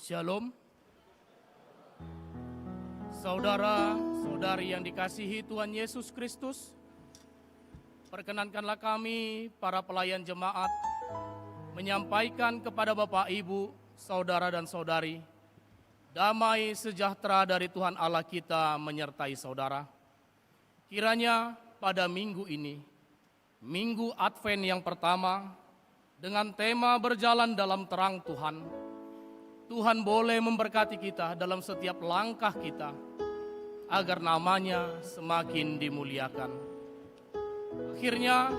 Shalom. Saudara-saudari yang dikasihi Tuhan Yesus Kristus, perkenankanlah kami, para pelayan jemaat, menyampaikan kepada Bapak, Ibu, saudara dan saudari, damai sejahtera dari Tuhan Allah kita menyertai saudara. Kiranya pada minggu ini, Minggu Advent yang pertama, dengan tema berjalan dalam terang Tuhan, Tuhan boleh memberkati kita dalam setiap langkah kita, agar namanya semakin dimuliakan. Akhirnya,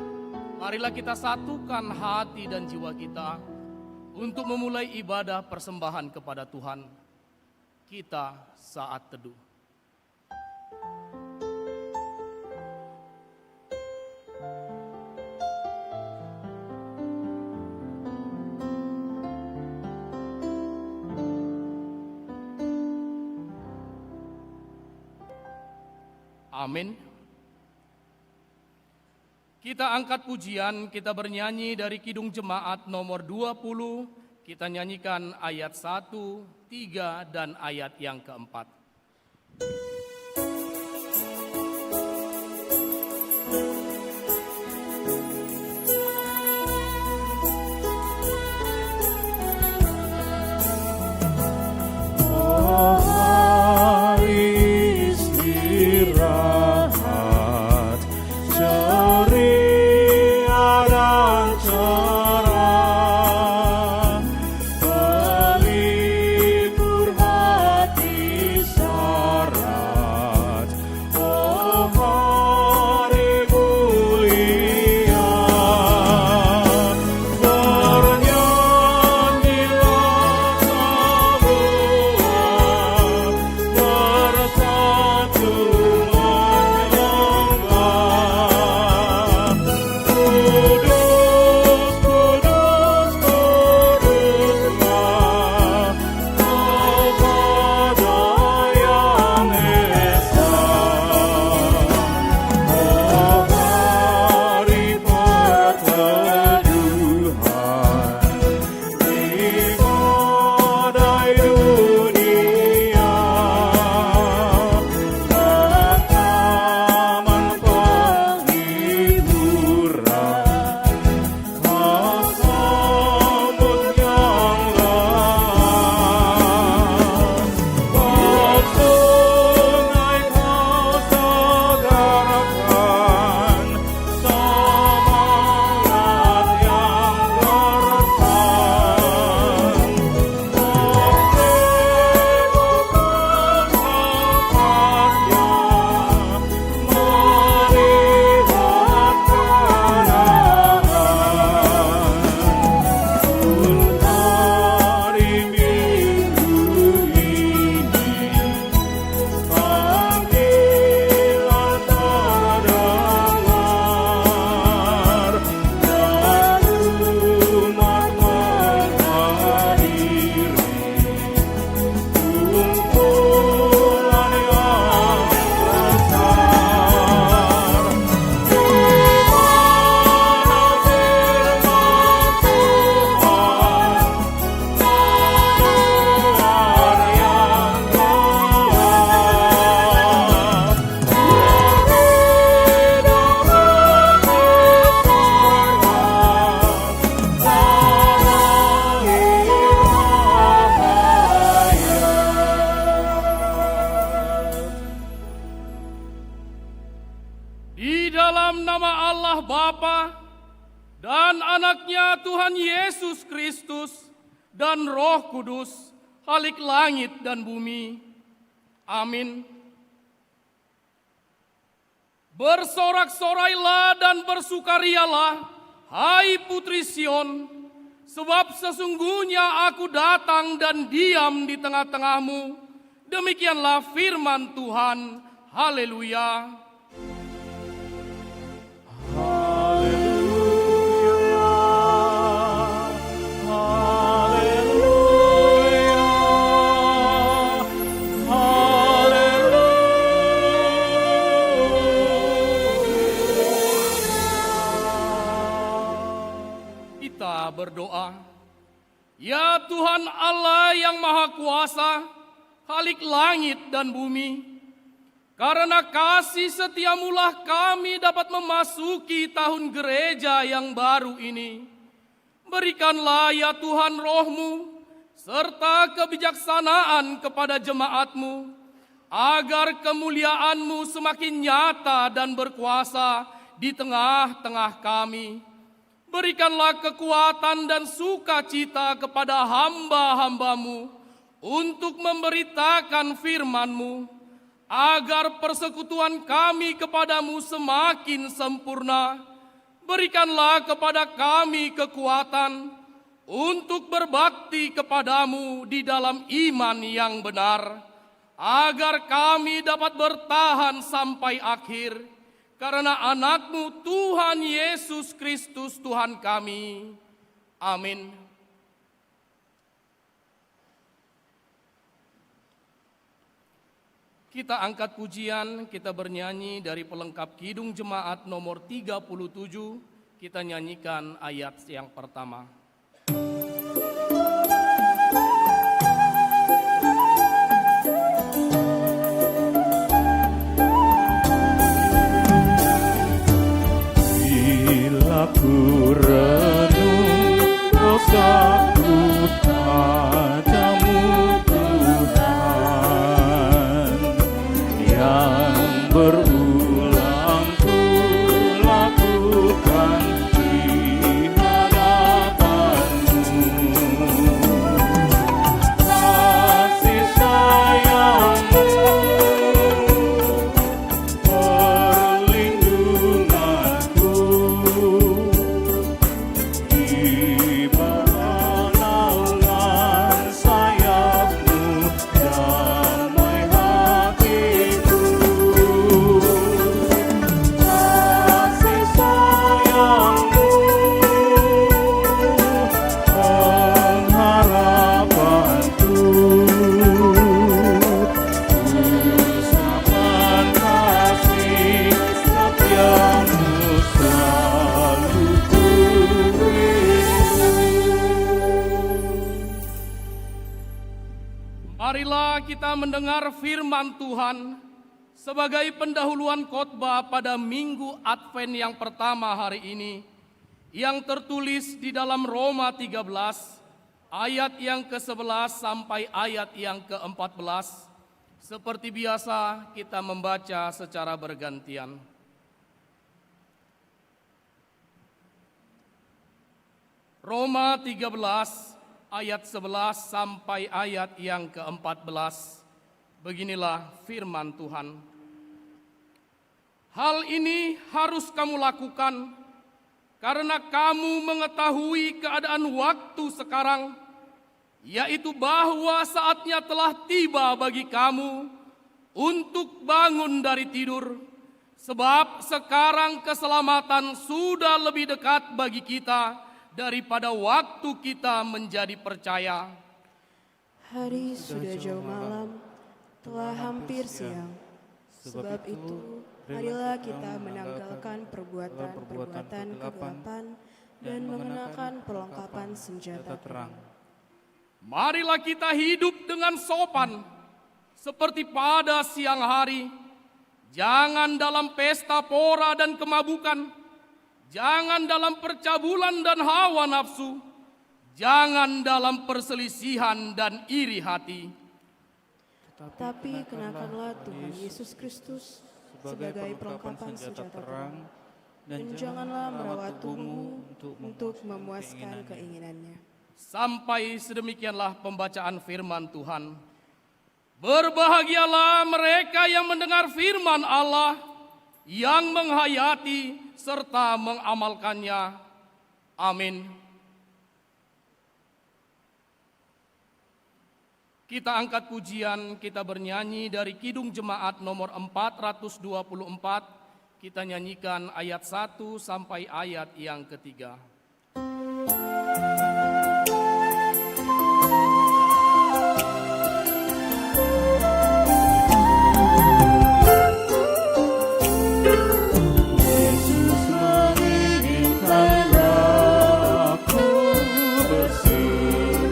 marilah kita satukan hati dan jiwa kita untuk memulai ibadah persembahan kepada Tuhan. Kita saat teduh. Amin. Kita angkat pujian, kita bernyanyi dari Kidung Jemaat nomor 20, kita nyanyikan ayat 1, 3, dan ayat yang keempat. Dan Roh Kudus, Khalik langit dan bumi. Amin. Bersorak-sorailah dan bersukarialah, hai putri Sion, sebab sesungguhnya aku datang dan diam di tengah-tengahmu. Demikianlah firman Tuhan. Haleluya. Berdoa. Ya Tuhan Allah yang Maha Kuasa, Khalik langit dan bumi, karena kasih setiamu-lah kami dapat memasuki tahun gereja yang baru ini. Berikanlah ya Tuhan roh-Mu, serta kebijaksanaan kepada jemaat-Mu, agar kemuliaan-Mu semakin nyata dan berkuasa di tengah-tengah kami. Berikanlah kekuatan dan sukacita kepada hamba-hamba-Mu untuk memberitakan firman-Mu, agar persekutuan kami kepadamu semakin sempurna. Berikanlah kepada kami kekuatan untuk berbakti kepadamu di dalam iman yang benar, agar kami dapat bertahan sampai akhir, karena anak-Mu Tuhan Yesus Kristus Tuhan kami. Amin. Kita angkat pujian, kita bernyanyi dari pelengkap Kidung Jemaat nomor 37, kita nyanyikan ayat yang pertama. Bila ku renung dosaku padamu Tuhan, yang berulang ku lakukan di hadapan-Mu. Kasih sayang-Mu, perlindunganku, di bawah naungan sayap-Mu, damai hatiku. Kasih sayang-Mu, pengharapanku, usapan kasih setiamu selalu ku rindu. Marilah kita mendengar firman Tuhan sebagai pendahuluan khotbah pada Minggu Advent yang pertama hari ini, yang tertulis di dalam Roma 13 ayat yang ke-11 sampai ayat yang ke-14. Seperti biasa kita membaca secara bergantian. Roma 13 ayat 11 sampai ayat yang ke-14. Beginilah firman Tuhan. Hal ini harus kamu lakukan karena kamu mengetahui keadaan waktu sekarang, yaitu bahwa saatnya telah tiba bagi kamu untuk bangun dari tidur, sebab sekarang keselamatan sudah lebih dekat bagi kita daripada waktu kita menjadi percaya. Hari sudah jauh malam, telah hampir siang. Sebab itu, marilah kita menanggalkan perbuatan-perbuatan kegelapan dan mengenakan perlengkapan senjata terang. Marilah kita hidup dengan sopan, seperti pada siang hari. Jangan dalam pesta pora dan kemabukan, jangan dalam percabulan dan hawa nafsu, jangan dalam perselisihan dan iri hati. Tapi kenakanlah Tuhan Yesus Kristus sebagai perlengkapan senjata terang, dan janganlah merawat tubuhmu untuk memuaskan keinginannya. Sampai sedemikianlah pembacaan firman Tuhan. Berbahagialah mereka yang mendengar firman Allah, yang menghayati serta mengamalkannya. Amin. Kita angkat pujian, kita bernyanyi dari Kidung Jemaat nomor 424. Kita nyanyikan ayat 1 sampai ayat yang ketiga. Yesus menginginkan aku bersih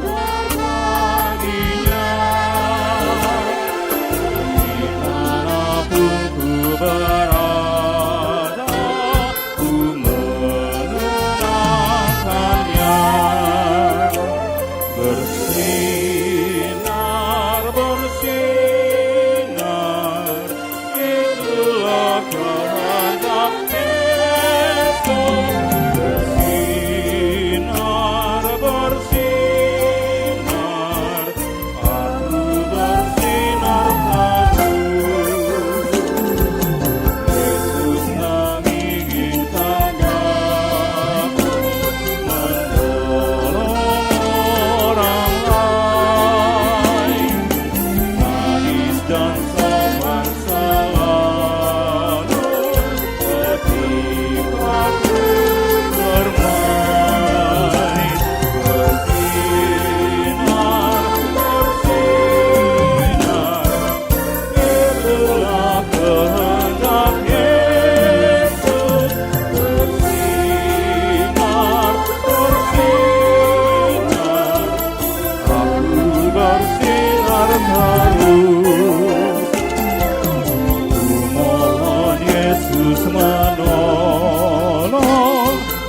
Yesus menolong,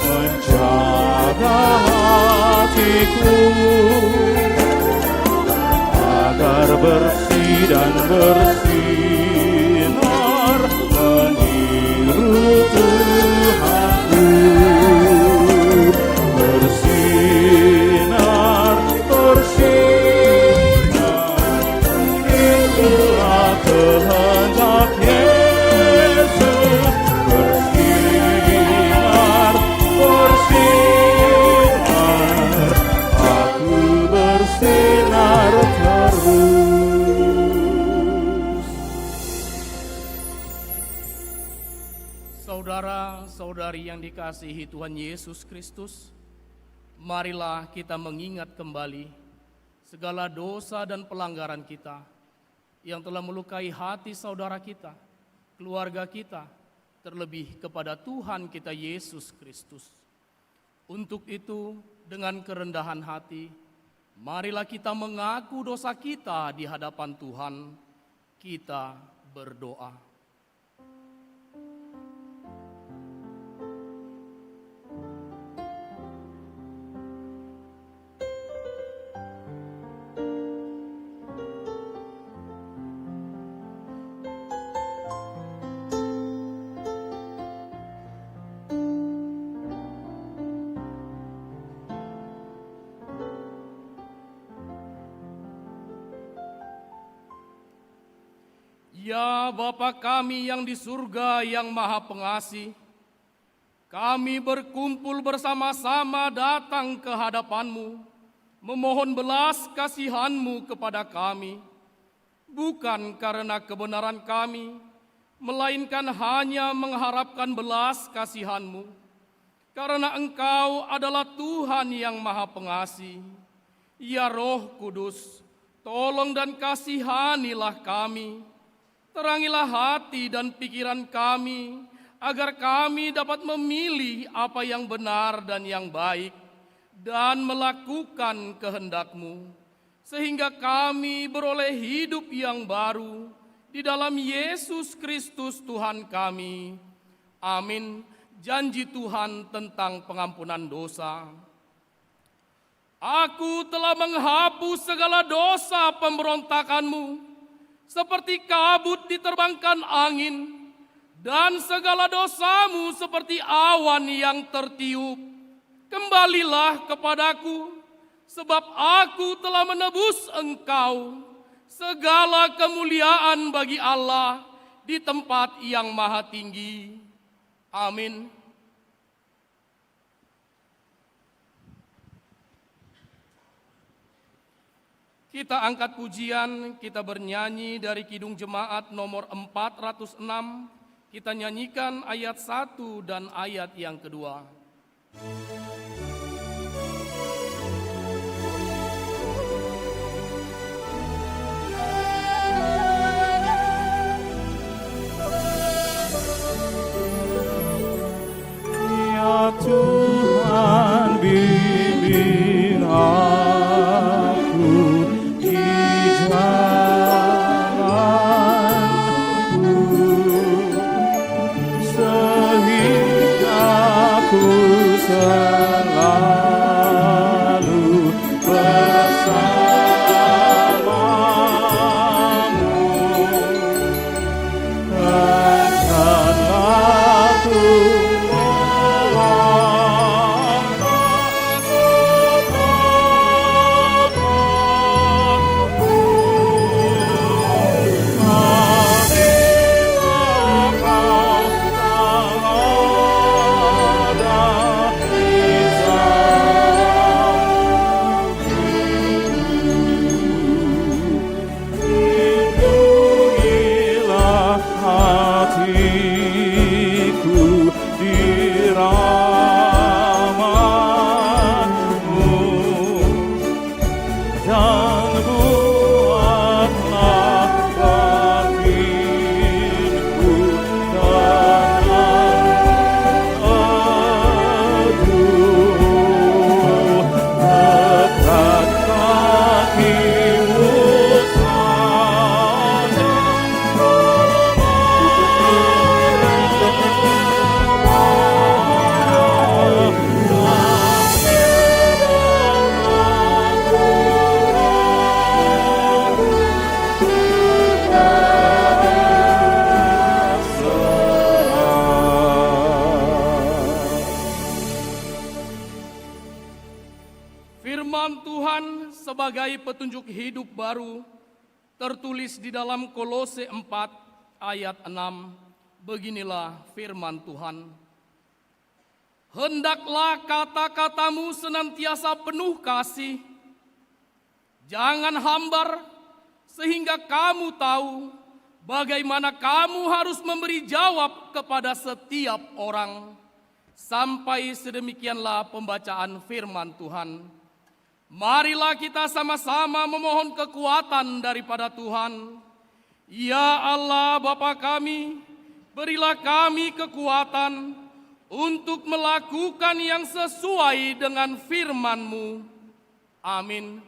menjaga hatiku agar bersih dan bersinar meniru Tuhanku. Bersinar, bersinar, itulah kehendak Yesus. Bersinar, bersinar, aku bersinar terus. Saudara-saudari yang dikasihi Tuhan Yesus Kristus, marilah kita mengingat kembali segala dosa dan pelanggaran kita yang telah melukai hati saudara kita, keluarga kita, terlebih kepada Tuhan kita Yesus Kristus. Untuk itu, dengan kerendahan hati, marilah kita mengaku dosa kita di hadapan Tuhan. Kita berdoa. Ya Bapa kami yang di surga yang maha pengasih, kami berkumpul bersama-sama datang ke hadapan-Mu, memohon belas kasihan-Mu kepada kami, bukan karena kebenaran kami, melainkan hanya mengharapkan belas kasihan-Mu, karena Engkau adalah Tuhan yang maha pengasih. Ya Roh Kudus, tolong dan kasihanilah kami. Terangilah hati dan pikiran kami, agar kami dapat memilih apa yang benar dan yang baik, dan melakukan kehendak-Mu, sehingga kami beroleh hidup yang baru di dalam Yesus Kristus Tuhan kami. Amin. Janji Tuhan tentang pengampunan dosa. Aku telah menghapus segala dosa pemberontakan-Mu, seperti kabut diterbangkan angin, dan segala dosamu seperti awan yang tertiup. Kembalilah kepadaku, sebab aku telah menebus engkau. Segala kemuliaan bagi Allah di tempat yang maha tinggi. Amin. Kita angkat pujian, kita bernyanyi dari Kidung Jemaat nomor 406. Kita nyanyikan ayat 1 dan ayat yang kedua. Ya Tuhan, bimbing aku di jalanku, sehingga ku selalu bersamamu. Engkaulah Tuhan sebagai petunjuk hidup baru, tertulis di dalam Kolose 4 ayat 6, beginilah firman Tuhan. Hendaklah kata-katamu senantiasa penuh kasih, jangan hambar, sehingga kamu tahu bagaimana kamu harus memberi jawab kepada setiap orang. Sampai sedemikianlah pembacaan firman Tuhan. Marilah kita sama-sama memohon kekuatan daripada Tuhan. Ya Allah Bapa kami, berilah kami kekuatan untuk melakukan yang sesuai dengan firman-Mu. Amin.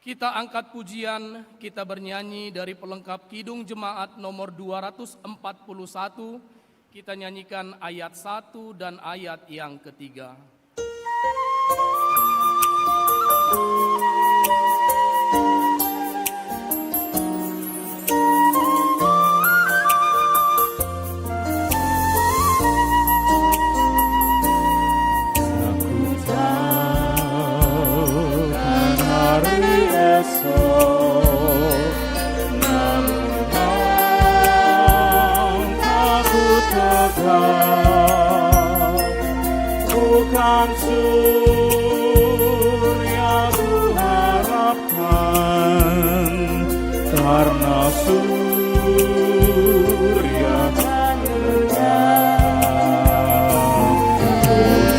Kita angkat pujian, kita bernyanyi dari pelengkap Kidung Jemaat nomor 241. Kita nyanyikan ayat 1 dan ayat yang ketiga. Bukan surya ku harapkan, karena surya kan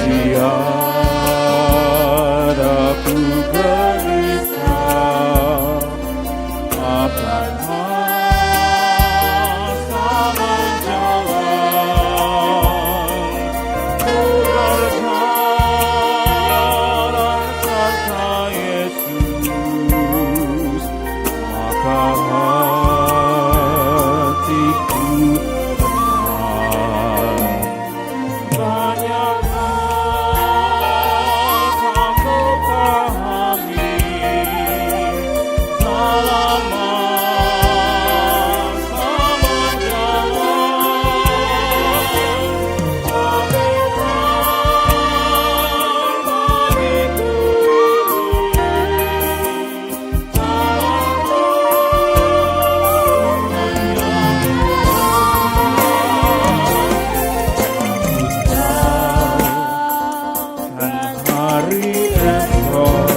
tiada ku gelisah akan masa menjalan. Ku berjalan serta Yesus, maka hatiku tenang. Banyak akan ku pahami dalam masa menjalan. Hari esok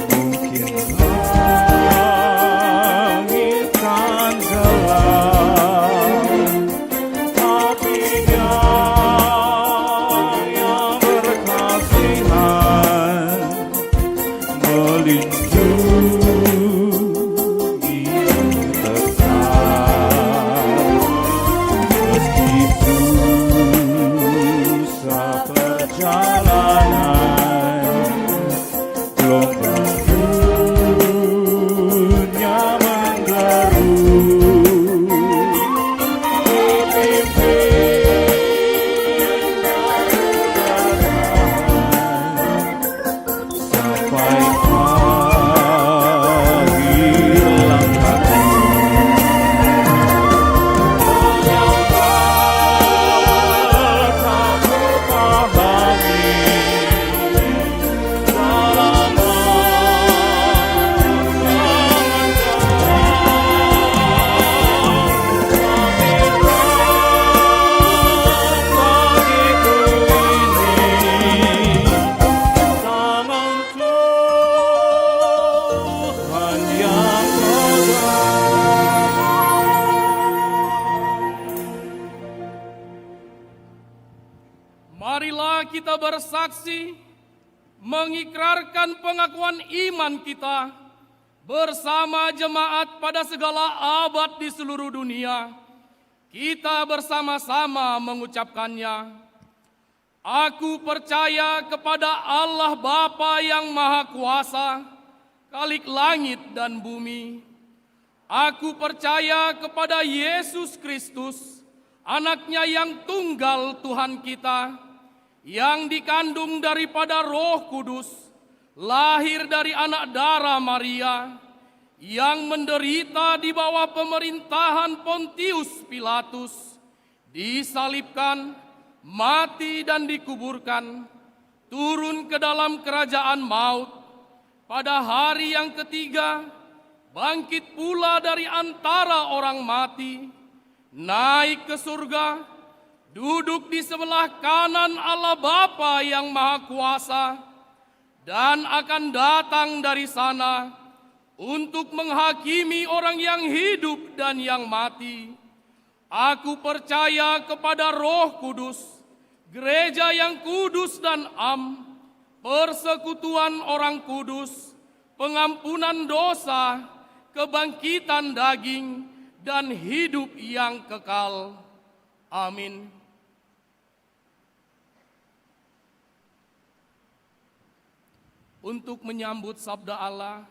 mungkin langit kan gelap, tapi Dia yang berkasihan melindungi tetap. Meski susah perjalanan, gelombang dunia menggerus, pimpin sampai akhir langkahku. Marilah kita bersaksi, mengikrarkan pengakuan iman kita bersama jemaat pada segala abad di seluruh dunia. Kita bersama-sama mengucapkannya. Aku percaya kepada Allah Bapa yang Maha Kuasa, Khalik langit dan bumi. Aku percaya kepada Yesus Kristus, Anak-Nya yang tunggal Tuhan kita, yang dikandung daripada Roh Kudus, lahir dari anak darah Maria, yang menderita di bawah pemerintahan Pontius Pilatus, disalibkan, mati dan dikuburkan, turun ke dalam kerajaan maut, pada hari yang ketiga bangkit pula dari antara orang mati, naik ke surga, duduk di sebelah kanan Allah Bapa yang Maha Kuasa, dan akan datang dari sana untuk menghakimi orang yang hidup dan yang mati. Aku percaya kepada Roh Kudus, gereja yang kudus dan am, persekutuan orang kudus, pengampunan dosa, kebangkitan daging, dan hidup yang kekal. Amin. Untuk menyambut sabda Allah,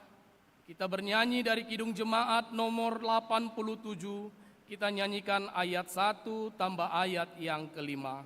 kita bernyanyi dari Kidung Jemaat nomor 87, kita nyanyikan ayat 1 tambah ayat yang kelima.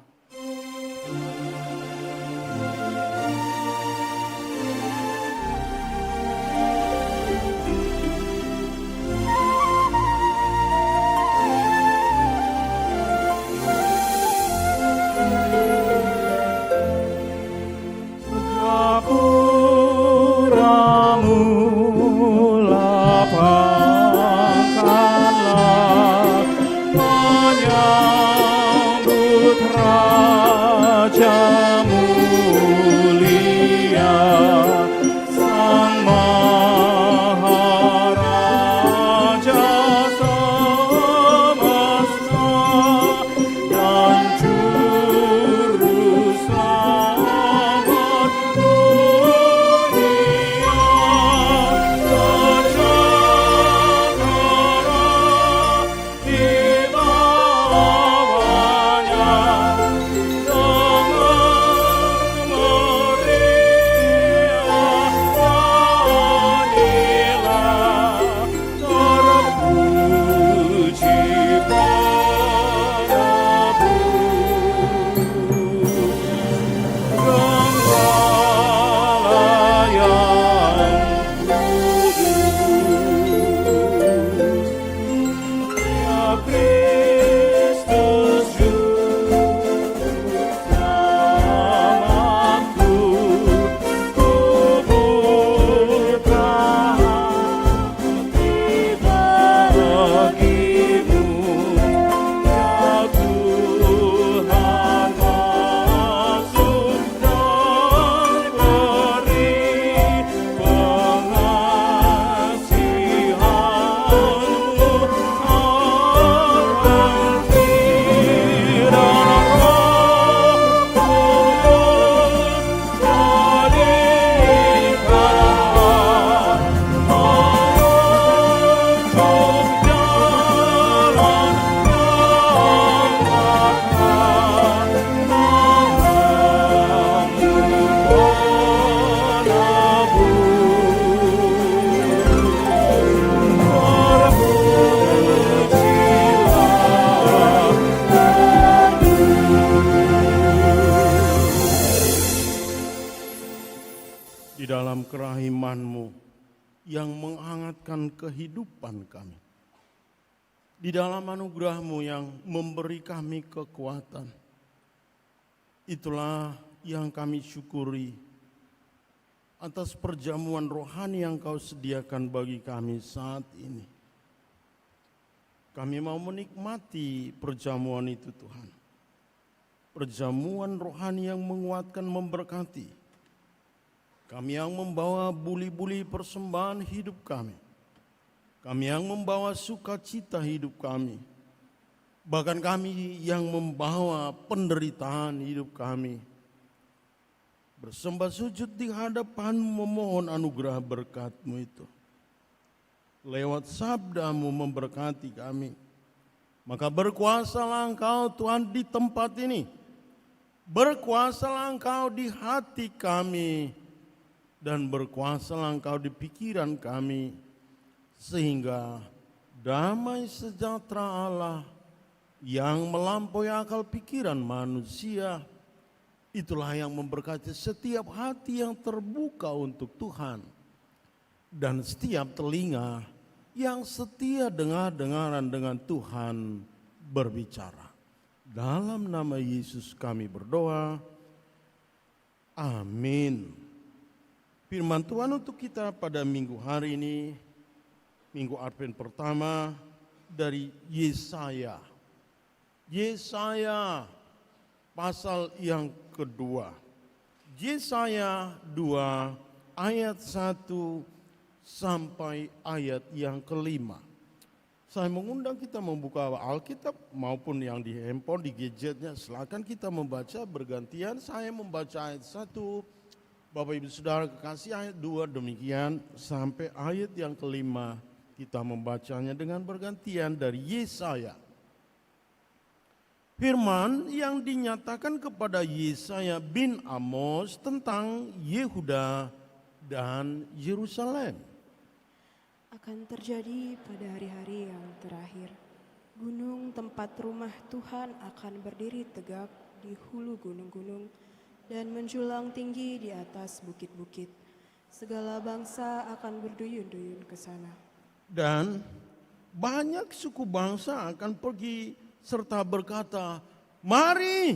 dalam kerahiman-Mu yang menghangatkan kehidupan kami. Di dalam anugerah-Mu yang memberi kami kekuatan. Itulah yang kami syukuri atas perjamuan rohani yang Kau sediakan bagi kami saat ini. Kami mau menikmati perjamuan itu, Tuhan. Perjamuan rohani yang menguatkan, memberkati. Kami yang membawa buli-buli persembahan hidup kami. Kami yang membawa sukacita hidup kami. Bahkan kami yang membawa penderitaan hidup kami. Bersembah sujud di hadapan-Mu, memohon anugerah berkat-Mu itu. Lewat sabda-Mu memberkati kami. Maka berkuasalah Engkau Tuhan di tempat ini. Berkuasalah Engkau di hati kami. Dan berkuasalah Engkau di pikiran kami. Sehingga damai sejahtera Allah yang melampaui akal pikiran manusia, itulah yang memberkati setiap hati yang terbuka untuk Tuhan. dan setiap telinga yang setia dengar-dengaran dengan Tuhan berbicara. Dalam nama Yesus kami berdoa. Amin. Firman Tuhan untuk kita pada minggu hari ini, Minggu Advent pertama dari Yesaya. Yesaya pasal yang kedua. Yesaya 2 ayat 1 sampai ayat yang kelima. Saya mengundang kita membuka Alkitab maupun yang di handphone, di gadgetnya. Silakan kita membaca bergantian. Saya membaca ayat 1, Bapak Ibu Saudara kekasih ayat 2 demikian sampai ayat yang kelima. Kita membacanya dengan bergantian dari Yesaya. Firman yang dinyatakan kepada Yesaya bin Amos tentang Yehuda dan Yerusalem. Akan terjadi pada hari-hari yang terakhir, gunung tempat rumah Tuhan akan berdiri tegak di hulu gunung-gunung dan menjulang tinggi di atas bukit-bukit. Segala bangsa akan berduyun-duyun ke sana. Dan banyak suku bangsa akan pergi serta berkata, mari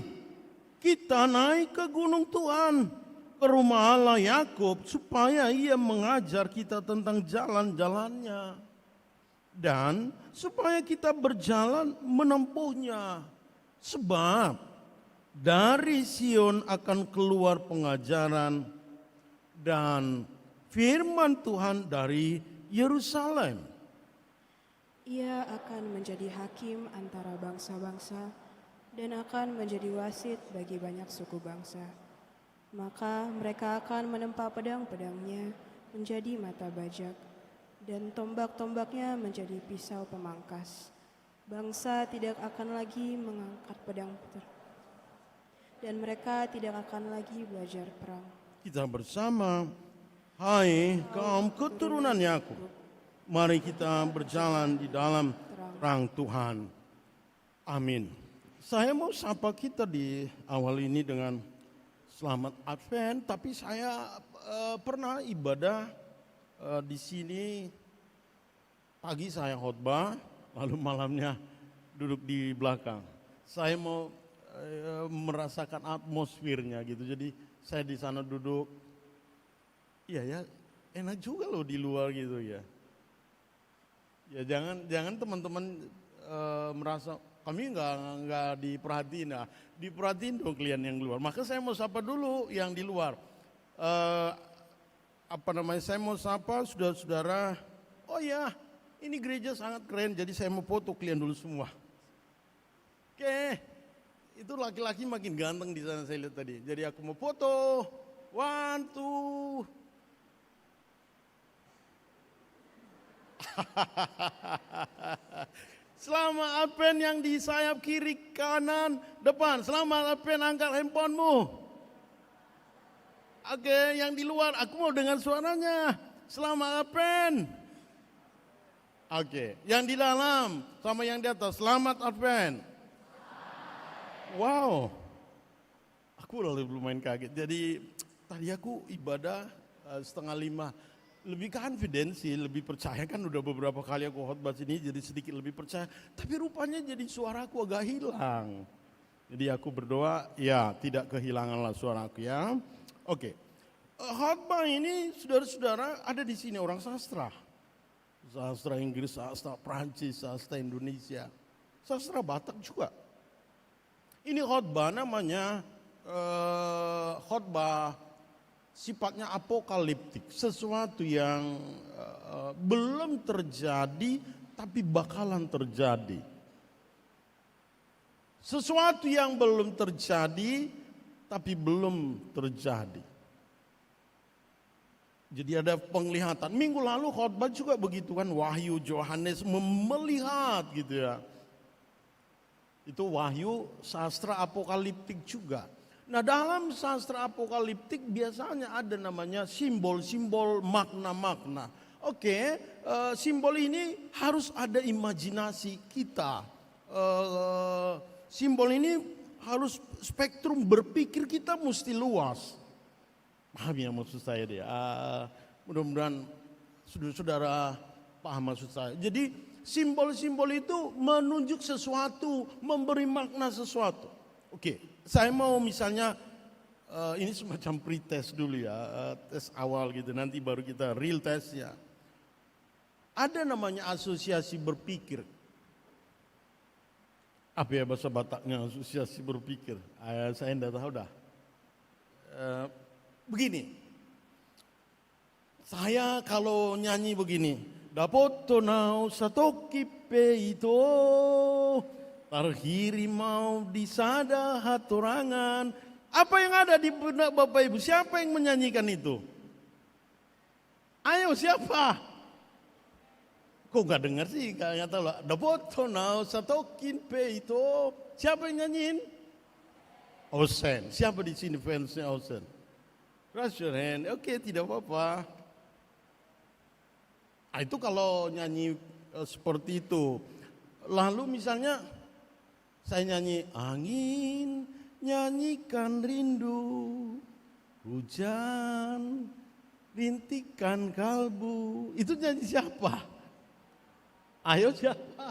kita naik ke gunung Tuhan, ke rumah Allah Yakub, supaya ia mengajar kita tentang jalan-jalannya. Dan supaya kita berjalan menempuhnya. Sebab dari Sion akan keluar pengajaran dan firman Tuhan dari Yerusalem. Ia akan menjadi hakim antara bangsa-bangsa dan akan menjadi wasit bagi banyak suku bangsa. Maka mereka akan menempa pedang-pedangnya menjadi mata bajak dan tombak-tombaknya menjadi pisau pemangkas. Bangsa tidak akan lagi mengangkat pedang dan mereka tidak akan lagi belajar perang. Kita bersama, hai kaum keturunan Yakub, mari kita berjalan di dalam terang Tuhan. Amin. Saya mau sapa kita di awal ini dengan selamat Advent, tapi saya pernah ibadah di sini. Pagi saya khotbah, lalu malamnya duduk di belakang. Saya mau merasakan atmosfernya gitu. Jadi saya di sana duduk. Iya ya, enak juga loh di luar gitu ya. Ya jangan teman-teman merasa kami nggak diperhatiin. Nah, diperhatiin dong kalian yang luar. Maka saya mau sapa dulu yang di luar. Saya mau sapa saudara-saudara. Oh ya, ini gereja sangat keren. Jadi saya mau foto kalian dulu semua. Oke, itu laki-laki makin ganteng di sana saya lihat tadi. Jadi aku mau foto. 1, 2. Selamat Advent yang di sayap kiri, kanan, depan. Selamat Advent, angkat handphonemu. Oke, yang di luar, aku mau dengar suaranya. Selamat Advent. Oke, yang di dalam sama yang di atas, selamat Advent. Wow, aku lumayan kaget. Jadi tadi aku ibadah 4:30. Lebih confident sih, lebih percaya, kan udah beberapa kali aku khotbah sini jadi sedikit lebih percaya. Tapi rupanya jadi suaraku agak hilang. Jadi aku berdoa, ya tidak kehilanganlah suaraku ya. Oke, khotbah ini saudara-saudara ada di sini orang sastra. Sastra Inggris, sastra Prancis, sastra Indonesia, sastra Batak juga. Ini khotbah namanya khotbah sifatnya apokaliptik, sesuatu yang belum terjadi tapi bakalan terjadi. Sesuatu yang belum terjadi tapi belum terjadi. Jadi ada penglihatan. Minggu lalu khotbah juga begitu kan, Wahyu Yohanes melihat gitu ya. Itu wahyu sastra apokaliptik juga. Nah, dalam sastra apokaliptik biasanya ada namanya simbol-simbol, makna-makna. Oke, simbol ini harus ada imajinasi kita. Simbol ini harus spektrum berpikir kita mesti luas. Paham ya maksud saya dia. Mudah-mudahan Saudara paham maksud saya? Jadi simbol-simbol itu menunjuk sesuatu, memberi makna sesuatu. Oke, saya mau misalnya ini semacam pre-test dulu ya, tes awal gitu, nanti baru kita real test ya. Ada namanya asosiasi berpikir. Apa ya bahasa Bataknya asosiasi berpikir? Saya tidak tahu dah. Begini, saya kalau nyanyi begini, dapoto nau satoki peito, tarhiri mau disada hatorangan. Apa yang ada di benak Bapak Ibu? Siapa yang menyanyikan itu? Ayo siapa? Kok nggak dengar sih? Nggak tahu lah. Dapoto nau satokin peito. Siapa yang nyanyiin? Osen. Siapa di sini fansnya Osen? Raise your hand. Oke, tidak apa-apa. Nah, itu kalau nyanyi seperti itu. Lalu misalnya saya nyanyi angin nyanyikan rindu, hujan rintikan kalbu. Itu nyanyi siapa? Ayo siapa?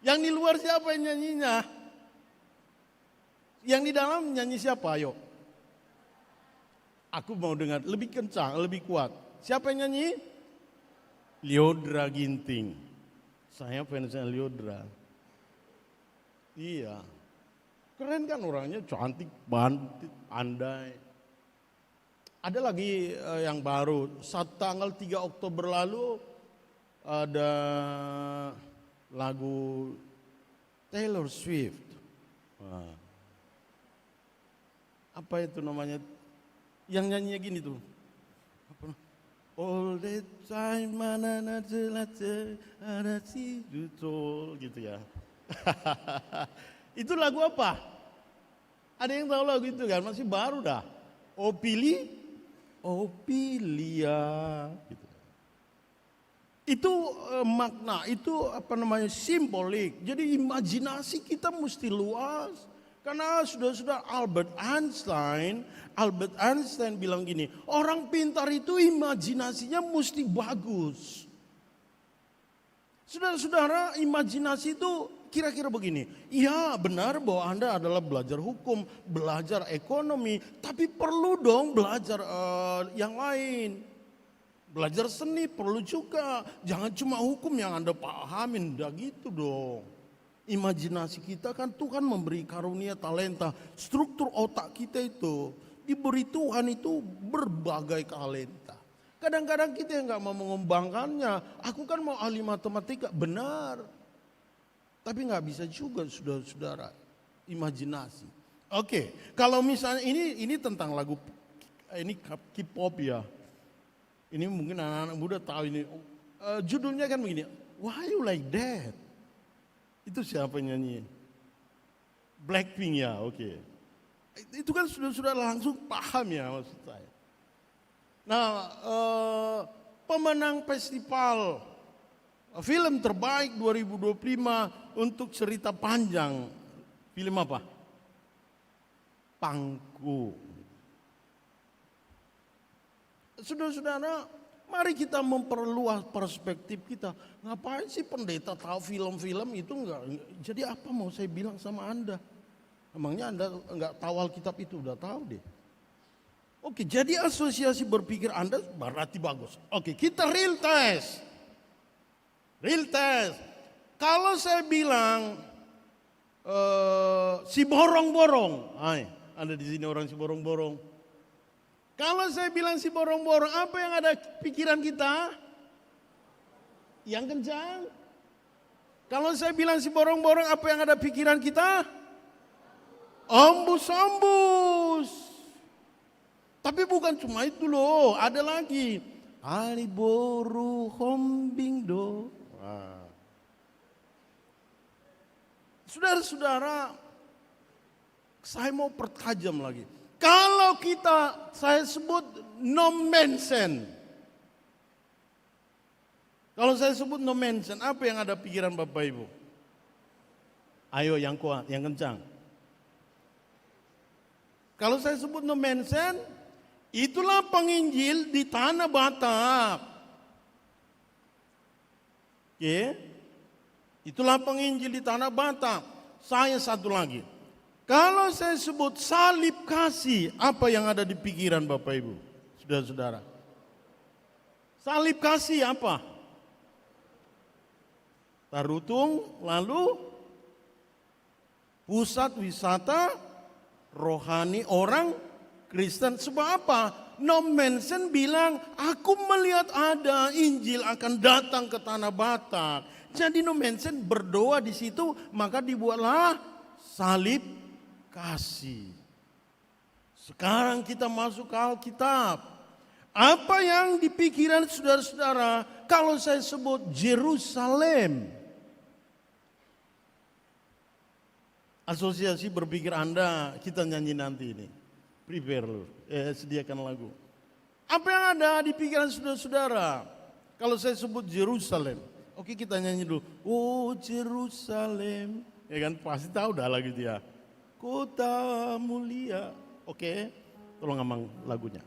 Yang di luar siapa yang nyanyinya? Yang di dalam nyanyi siapa? Ayo. Aku mau dengar lebih kencang, lebih kuat. Siapa yang nyanyi? Lyodra Ginting. Saya fansnya Lyodra. Iya. Keren kan orangnya, cantik, pandai. Ada lagi yang baru, tanggal 3 Oktober lalu ada lagu Taylor Swift. Nah, apa itu namanya? Yang nyanyinya gini tuh. All the time mana ada si jutol gitu ya. Itu lagu apa? Ada yang tahu lagu itu kan? Masih baru dah. Opilia gitu. Itu makna, itu apa namanya, simbolik. Jadi imajinasi kita mesti luas. Karena sudah Albert Einstein bilang gini, orang pintar itu imajinasinya mesti bagus. Saudara-saudara, imajinasi itu kira-kira begini. Iya, benar bahwa Anda adalah belajar hukum, belajar ekonomi, tapi perlu dong belajar yang lain. Belajar seni perlu juga. Jangan cuma hukum yang Anda pahamin, udah gitu dong. Imajinasi kita kan Tuhan memberi karunia talenta. Struktur otak kita itu diberi Tuhan itu berbagai talenta. Kadang-kadang kita yang gak mau mengembangkannya. Aku kan mau ahli matematika, benar. Tapi gak bisa juga saudara-saudara. Imajinasi. Oke, kalau misalnya ini tentang lagu, ini K-pop ya. Ini mungkin anak-anak muda tahu ini. Judulnya kan begini, Why You Like That? Itu siapa yang nyanyi? Blackpink ya, oke. Itu kan sudah langsung paham ya maksud saya. Nah, pemenang festival film terbaik 2025 untuk cerita panjang. Film apa? Pangku. Saudara-saudara, mari kita memperluas perspektif kita. Ngapain sih pendeta tahu film-film itu enggak? Jadi apa mau saya bilang sama Anda? Emangnya Anda enggak tahu Alkitab itu? Udah tahu deh. Oke, jadi asosiasi berpikir Anda berarti bagus. Oke, kita real test. Real test. Kalau saya bilang si borong-borong. Ada di sini orang si borong-borong. Kalau saya bilang si borong-borong, apa yang ada pikiran kita? Yang kencang. Kalau saya bilang si borong-borong, apa yang ada pikiran kita? Ombus-ombus. Tapi bukan cuma itu loh, ada lagi. Ali boru hombing do. Saudara-saudara, saya mau pertajam lagi. Kalau saya sebut no mention. Kalau saya sebut no mention, apa yang ada pikiran Bapak Ibu? Ayo yang kuat, yang kencang. Kalau saya sebut no mention, itulah penginjil di tanah Batak. Oke. Itulah penginjil di Tanah Batak. Saya satu lagi. Kalau saya sebut salib kasih, apa yang ada di pikiran Bapak Ibu? Saudara-saudara. Salib kasih apa? Tarutung, lalu pusat wisata rohani orang Kristen. Sebab apa? Nom Mensen bilang, aku melihat ada Injil akan datang ke Tanah Batak. Jadi Nom Mensen berdoa di situ, maka dibuatlah salib kasih. Sekarang kita masuk ke Alkitab. Apa yang dipikiran saudara-saudara kalau saya sebut Yerusalem? Asosiasi berpikir Anda, kita nyanyi nanti ini. Prepare lu, sediakan lagu. Apa yang ada di pikiran saudara-saudara kalau saya sebut Yerusalem? Oke, kita nyanyi dulu. Oh Yerusalem, ya kan pasti tahu dah lagu dia. Kota mulia. Oke, tolong amang lagunya.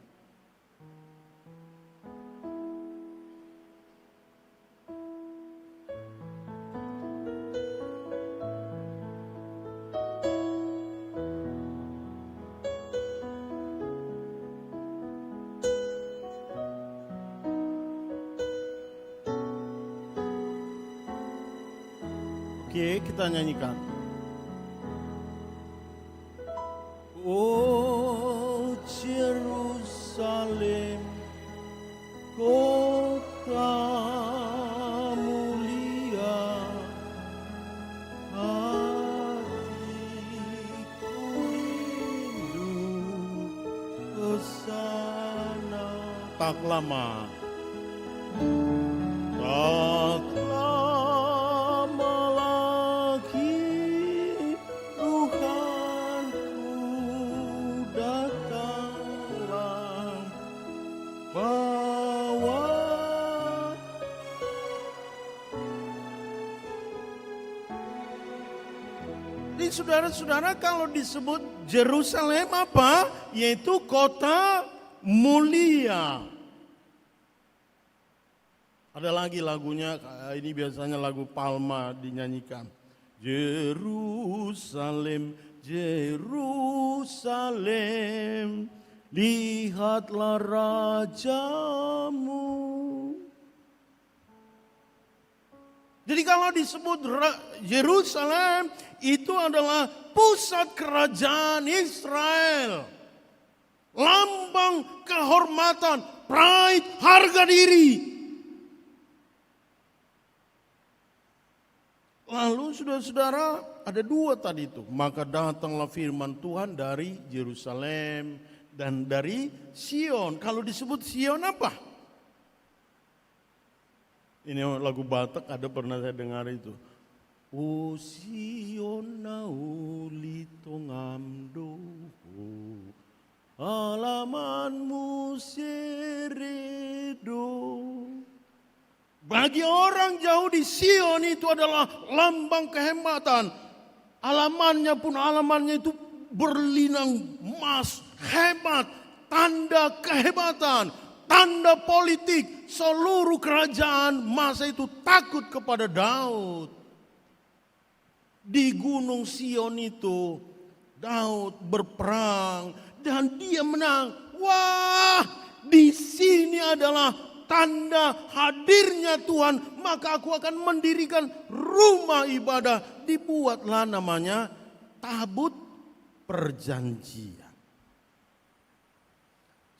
Oke, kita nyanyikan. Oh Yerusalem, kota mulia, hatiku rindu ke sana. Tak lama. Tak lama lagi Tuhanku datanglah bawa. Jadi saudara-saudara kalau disebut Yerusalem apa? Yaitu kota mulia. Ada lagi lagunya, ini biasanya lagu Palma dinyanyikan. Yerusalem, Yerusalem, lihatlah rajamu. Jadi kalau disebut Yerusalem, itu adalah pusat kerajaan Israel. Lambang kehormatan, pride, harga diri. Lalu saudara-saudara ada dua tadi itu. Maka datanglah firman Tuhan dari Yerusalem dan dari Sion. Kalau disebut Sion apa? Ini lagu Batak ada pernah saya dengar itu. O Sion nauli tongamdo, alamanmu seredo. Bagi orang jauh di Sion itu adalah lambang kehebatan. Alamannya itu berlinang emas, hebat, tanda kehebatan, tanda politik. Seluruh kerajaan masa itu takut kepada Daud. Di Gunung Sion itu Daud berperang dan dia menang. Wah, di sini adalah tanda hadirnya Tuhan, maka aku akan mendirikan rumah ibadah. Dibuatlah namanya Tabut Perjanjian.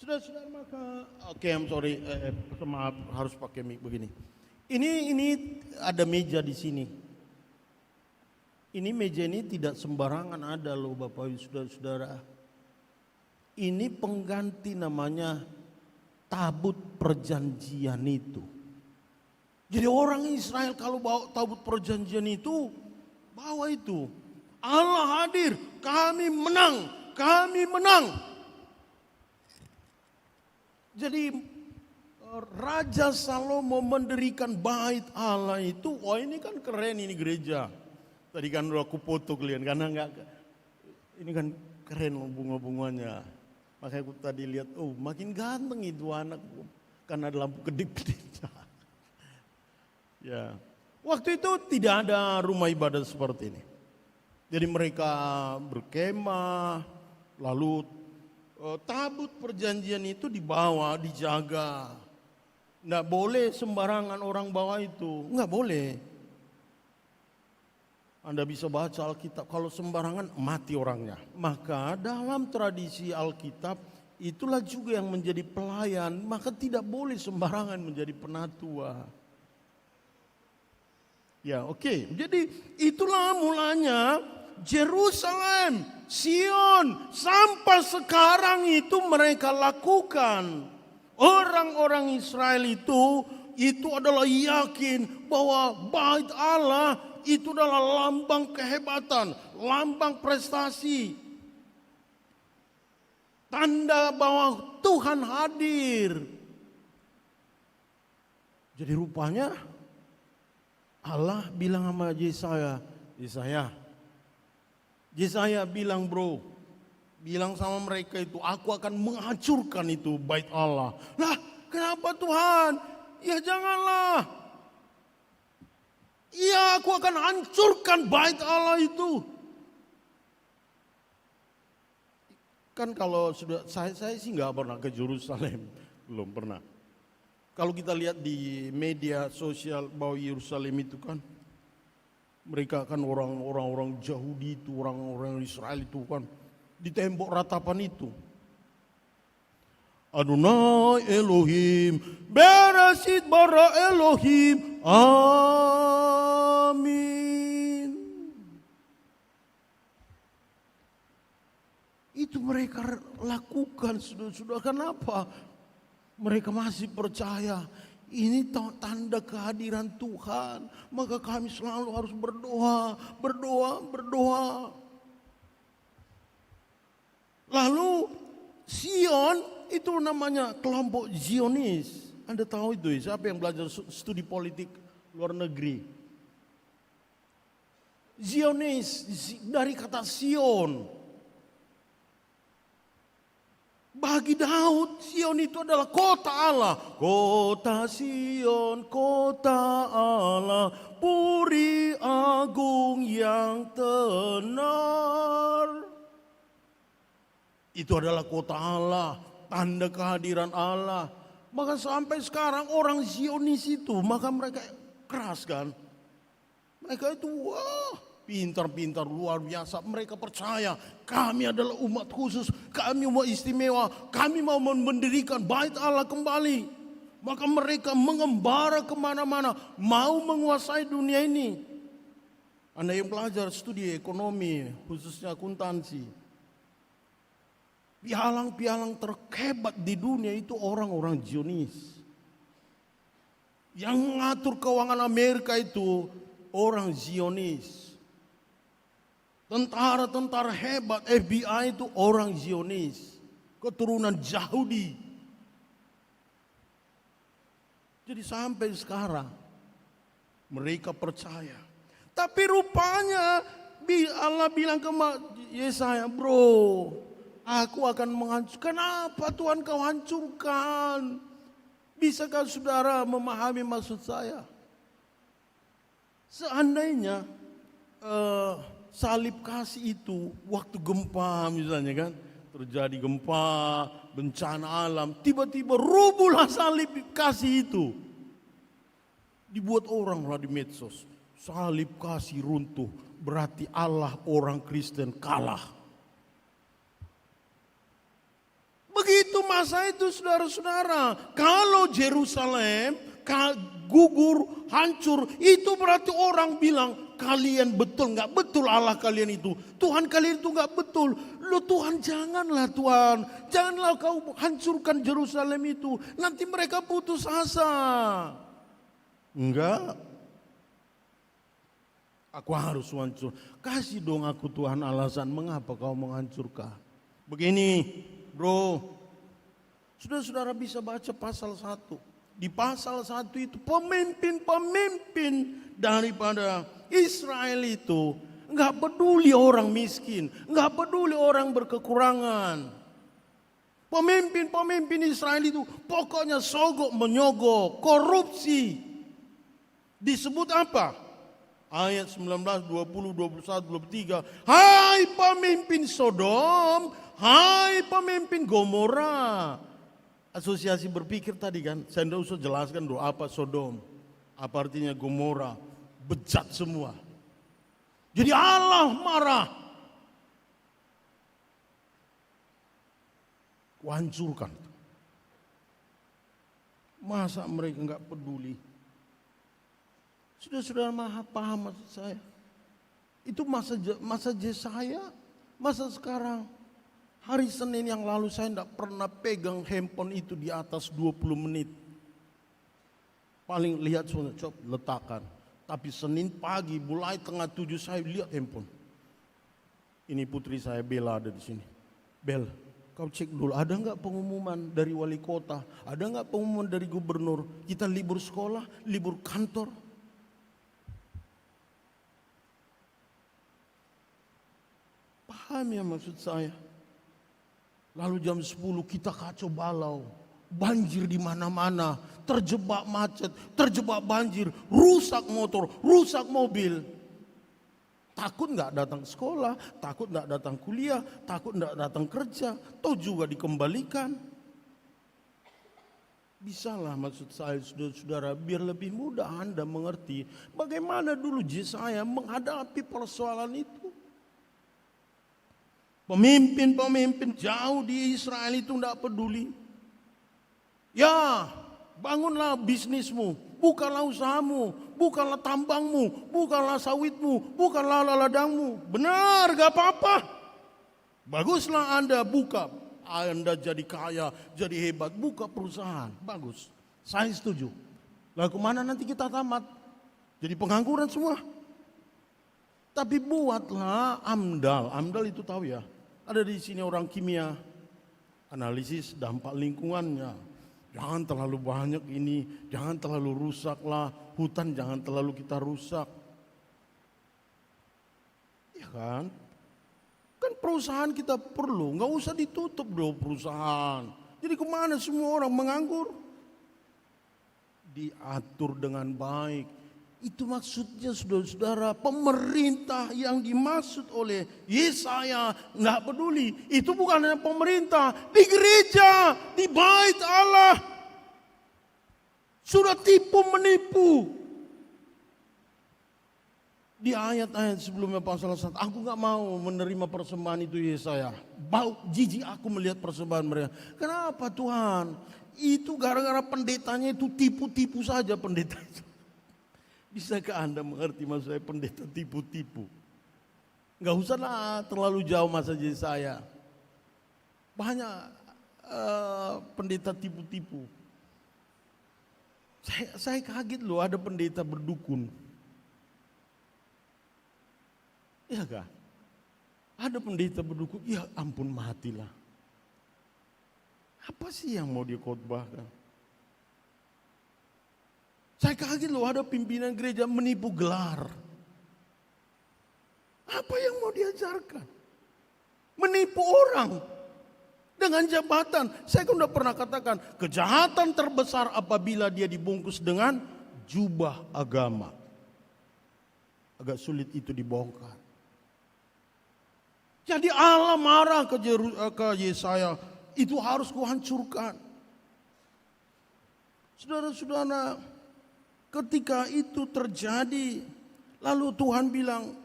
Sudah maka, oke, I'm sorry, maaf harus pakai mic begini. Ini ada meja di sini. Ini meja ini tidak sembarangan ada loh Bapak Ibu saudara-saudara. Ini pengganti namanya Tabut Perjanjian itu. Jadi orang Israel kalau bawa Tabut Perjanjian itu, bawa itu. Allah hadir, kami menang, kami menang. Jadi Raja Salomo mendirikan bait Allah itu, wah ini kan keren ini gereja. Tadi kan aku foto kalian, karena ini kan keren loh bunga-bunganya. Makanya aku tadi lihat, oh makin ganteng itu anak karena ada lampu kedip-kedipnya. Ya, Waktu itu tidak ada rumah ibadah seperti ini. Jadi mereka berkemah, lalu tabut perjanjian itu dibawa, dijaga. Nggak boleh sembarangan orang bawa itu, nggak boleh. Anda bisa baca Alkitab, kalau sembarangan mati orangnya. Maka dalam tradisi Alkitab, itulah juga yang menjadi pelayan, maka tidak boleh sembarangan menjadi penatua. Ya, oke. Jadi itulah mulanya Yerusalem, Sion, sampai sekarang itu mereka lakukan. Orang-orang Israel itu adalah yakin bahwa bait Allah itu adalah lambang kehebatan, lambang prestasi. Tanda bahwa Tuhan hadir. Jadi rupanya Allah bilang sama Yesaya bilang bilang sama mereka itu, aku akan menghancurkan itu bait Allah. Lah, kenapa Tuhan? Ya janganlah. Ya, aku akan hancurkan bait Allah itu. Kan kalau sudah saya sih nggak pernah ke Yerusalem, belum pernah. Kalau kita lihat di media sosial bahwa Yerusalem itu kan, mereka kan orang-orang Yahudi itu, orang-orang Israel itu kan, di tembok ratapan itu. Adonai Elohim, Bereshit bara Elohim, amin. Itu mereka lakukan, sudah kenapa? Mereka masih percaya ini tanda kehadiran Tuhan. Maka kami selalu harus berdoa. Lalu Sion itu namanya kelompok Zionis. Anda tahu itu ya, siapa yang belajar studi politik luar negeri? Zionis dari kata Sion. Bagi Daud, Sion itu adalah kota Allah. Kota Sion, kota Allah, puri agung yang tenar. Itu adalah kota Allah, tanda kehadiran Allah. Maka sampai sekarang orang Zionis itu, maka mereka keras kan. Mereka itu pintar-pintar luar biasa. Mereka percaya kami adalah umat khusus, kami umat istimewa, kami mau mendirikan bait Allah kembali. Maka mereka mengembara kemana-mana, mau menguasai dunia ini. Anda yang belajar studi ekonomi, khususnya akuntansi, pialang-pialang terhebat di dunia itu orang-orang Zionis. Yang mengatur keuangan Amerika itu orang Zionis. Tentara-tentara hebat FBI itu orang Zionis, keturunan Yahudi. Jadi sampai sekarang mereka percaya. Tapi rupanya Allah bilang ke Yesaya, aku akan menghancurkan. Kenapa Tuhan kau hancurkan? Bisakah saudara memahami maksud saya? Seandainya salib kasih itu waktu gempa misalnya kan, terjadi gempa, bencana alam, tiba-tiba rubuhlah salib kasih itu. Dibuat orang lah di medsos, salib kasih runtuh, berarti Allah orang Kristen kalah. Begitu masa itu saudara-saudara, kalau Yerusalem gugur, hancur, itu berarti orang bilang, kalian betul nggak betul Allah kalian itu, Tuhan kalian itu nggak betul. Loh Tuhan, janganlah Tuhan, janganlah kau hancurkan Yerusalem itu, nanti mereka putus asa. Enggak, aku harus hancur. Kasih dong aku Tuhan alasan mengapa kau menghancurkan. Begini saudara bisa baca pasal 1. Di pasal 1 itu pemimpin-pemimpin daripada Israel itu nggak peduli orang miskin, nggak peduli orang berkekurangan. Pemimpin-pemimpin Israel itu pokoknya sogok menyogok, korupsi. Disebut apa? Ayat 19, 20, 21, 23. Hai pemimpin Sodom, hai pemimpin Gomora. Asosiasi berpikir tadi kan, saya tidak usah jelaskan dulu apa Sodom, apa artinya Gomora, bejat semua. Jadi Allah marah. Hancurkan. Masa mereka enggak peduli? Sudah maha paham maksud saya. Itu masa Yesaya, masa sekarang. Hari Senin yang lalu saya tidak pernah pegang handphone itu di atas 20 menit. Paling lihat coba letakkan. Tapi Senin pagi mulai tengah 7 saya lihat handphone. Ini putri saya Bella ada di sini. Bel, kau cek dulu ada nggak pengumuman dari wali kota, ada nggak pengumuman dari gubernur, kita libur sekolah, libur kantor. Paham ya maksud saya? Lalu jam 10 kita kacau balau, banjir di mana-mana, terjebak macet, terjebak banjir, rusak motor, rusak mobil. Takut nggak datang sekolah, takut nggak datang kuliah, takut nggak datang kerja, toh juga dikembalikan. Bisalah maksud saya saudara-saudara, biar lebih mudah Anda mengerti bagaimana dulu Yesaya menghadapi persoalan itu. Pemimpin-pemimpin jauh di Israel itu tidak peduli. Ya, bangunlah bisnismu, bukanlah usahamu, bukanlah tambangmu, bukanlah sawitmu, bukanlah ladangmu. Benar, gak apa-apa. Baguslah Anda buka, Anda jadi kaya, jadi hebat, buka perusahaan. Bagus, saya setuju. Lalu kemana nanti kita tamat? Jadi pengangguran semua. Tapi buatlah AMDAL. AMDAL itu tahu ya. Ada di sini orang kimia, analisis dampak lingkungannya. Jangan terlalu banyak ini, jangan terlalu rusaklah, hutan jangan terlalu kita rusak. Ya kan? Kan perusahaan kita perlu, nggak usah ditutup dong perusahaan. Jadi kemana semua orang menganggur? Diatur dengan baik. Itu maksudnya saudara-saudara, pemerintah yang dimaksud oleh Yesaya nggak peduli. Itu bukan hanya pemerintah, di gereja, di bait Allah. Sudah tipu menipu. Di ayat-ayat sebelumnya pasal 1, aku nggak mau menerima persembahan itu Yesaya. Bau jijik aku melihat persembahan mereka. Kenapa Tuhan? Itu gara-gara pendetanya itu tipu-tipu saja pendeta itu. Bisakah Anda mengerti maksud saya pendeta tipu-tipu? Enggak usahlah terlalu jauh masa Yesaya. Banyak pendeta tipu-tipu. Saya kaget loh ada pendeta berdukun. Iya kah? Ada pendeta berdukun, ya ampun matilah. Apa sih yang mau dia khotbahkan? Saya kaget loh ada pimpinan gereja menipu gelar. Apa yang mau diajarkan? Menipu orang dengan jabatan. Saya kan udah pernah katakan, kejahatan terbesar apabila dia dibungkus dengan jubah agama. Agak sulit itu dibongkar. Jadi Allah marah ke Yesaya, itu harus kuhancurkan. Saudara-saudara, ketika itu terjadi, lalu Tuhan bilang,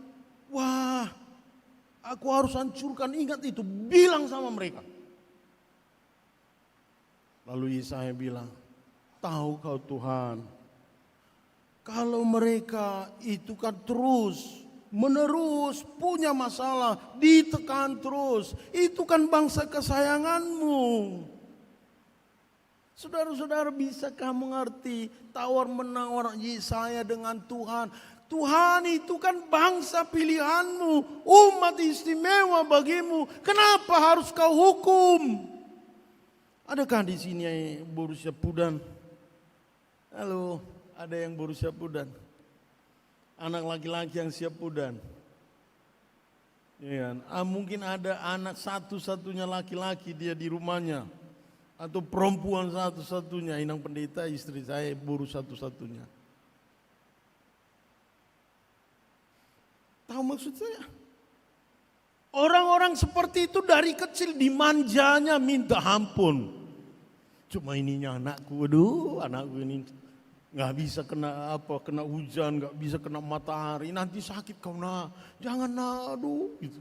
wah, aku harus hancurkan. Ingat itu, bilang sama mereka. Lalu Yesaya bilang, tahu kau Tuhan, kalau mereka itu kan terus menerus punya masalah, ditekan terus, itu kan bangsa kesayanganmu. Saudara-saudara, bisakah mengerti tawar menawar Yesaya dengan Tuhan? Tuhan itu kan bangsa pilihanmu, umat istimewa bagimu. Kenapa harus kau hukum? Adakah di sini yang berusia pudan? Halo, ada yang berusia pudan? Anak laki-laki yang siap pudan? Ya, mungkin ada anak satu-satunya laki-laki dia di rumahnya. Atau perempuan satu-satunya, inang pendeta istri saya baru satu-satunya. Tahu maksud saya? Orang-orang seperti itu dari kecil dimanjanya minta ampun. Cuma ininya anakku, aduh anakku ini nggak bisa kena hujan, nggak bisa kena matahari, nanti sakit kau nak, jangan nak, aduh gitu.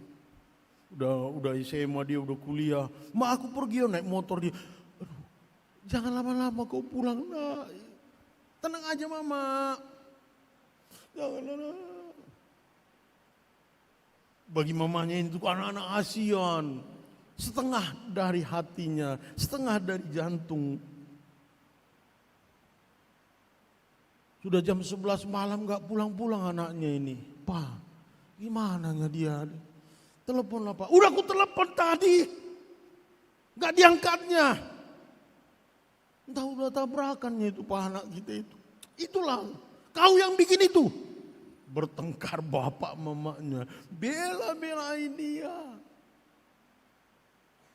Udah SMA dia udah kuliah, mak aku pergi naik motor dia, aduh jangan lama-lama kau pulang nak, tenang aja mama, jangan nak. Bagi mamanya itu anak-anak ASEAN, setengah dari hatinya, setengah dari jantung. Sudah jam 11 malam gak pulang-pulang anaknya ini. Pak, gimana dia? Telepon lah Pak. Udah aku telepon tadi. Gak diangkatnya. Entah udah tabrakannya itu Pak anak kita itu. Itulah, kau yang bikin itu. Bertengkar bapak mamanya. Bela-belain dia.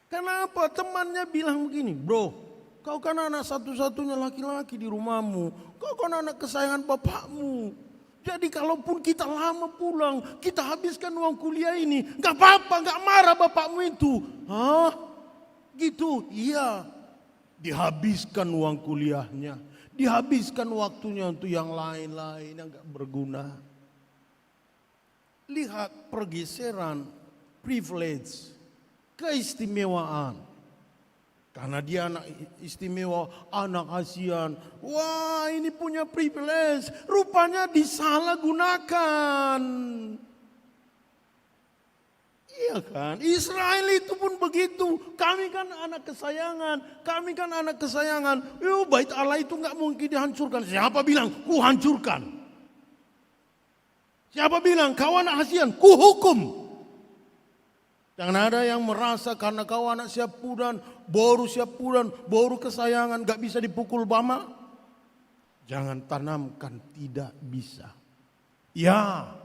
Kenapa? Temannya bilang begini, bro, kau kan anak satu-satunya laki-laki di rumahmu. Kau kan anak kesayangan bapakmu. Jadi kalaupun kita lama pulang, kita habiskan uang kuliah ini. Gak apa-apa, gak marah bapakmu itu. Hah? Gitu? Iya. Dihabiskan uang kuliahnya. Dihabiskan waktunya untuk yang lain-lain yang gak berguna. Lihat pergeseran, privilege, keistimewaan. Karena dia anak istimewa, anak ASEAN. Wah ini punya privilege, rupanya disalahgunakan. Iya kan, Israel itu pun begitu. Kami kan anak kesayangan, bait Allah itu gak mungkin dihancurkan. Siapa bilang, ku hancurkan. Siapa bilang, kau anak ASEAN, ku hukum. Jangan ada yang merasa karena kau anak Syapuran, boru kesayangan, gak bisa dipukul Bama. Jangan tanamkan tidak bisa. Ya,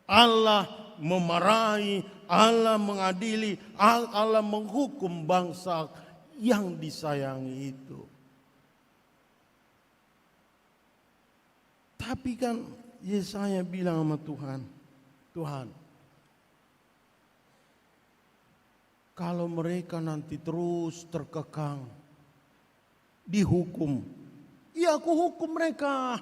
Allah memarahi, Allah mengadili, Allah menghukum bangsa yang disayangi itu. Tapi kan Yesaya bilang sama Tuhan, Tuhan, kalau mereka nanti terus terkekang, dihukum, ya aku hukum mereka.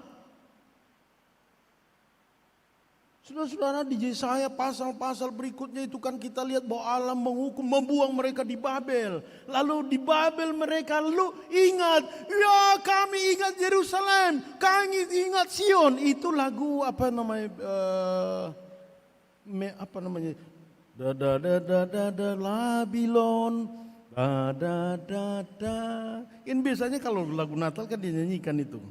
Saudara-saudara, di Yesaya pasal-pasal berikutnya itu kan kita lihat bahwa Allah menghukum, membuang mereka di Babel. Lalu di Babel mereka lu ingat, ya kami ingat Yerusalem, kami ingat Sion. Itu lagu apa namanya? Da da da da da da Labilon, da da da da. Ini biasanya kalau lagu Natal kan dinyanyikan itu.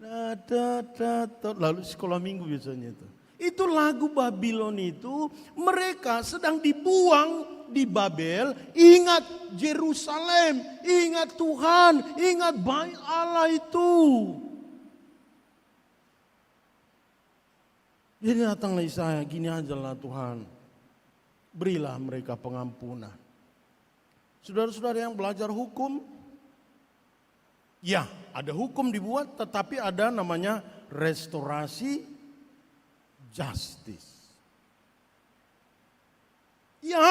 Da da da da. Lalu sekolah minggu biasanya itu. Itu lagu Babylon itu mereka sedang dibuang di Babel. Ingat Yerusalem, ingat Tuhan, ingat bait Allah itu. Jadi datanglah Yesaya, gini aja lah Tuhan, berilah mereka pengampunan. Saudara-saudara yang belajar hukum, ya ada hukum dibuat tetapi ada namanya restorasi justice. Ya,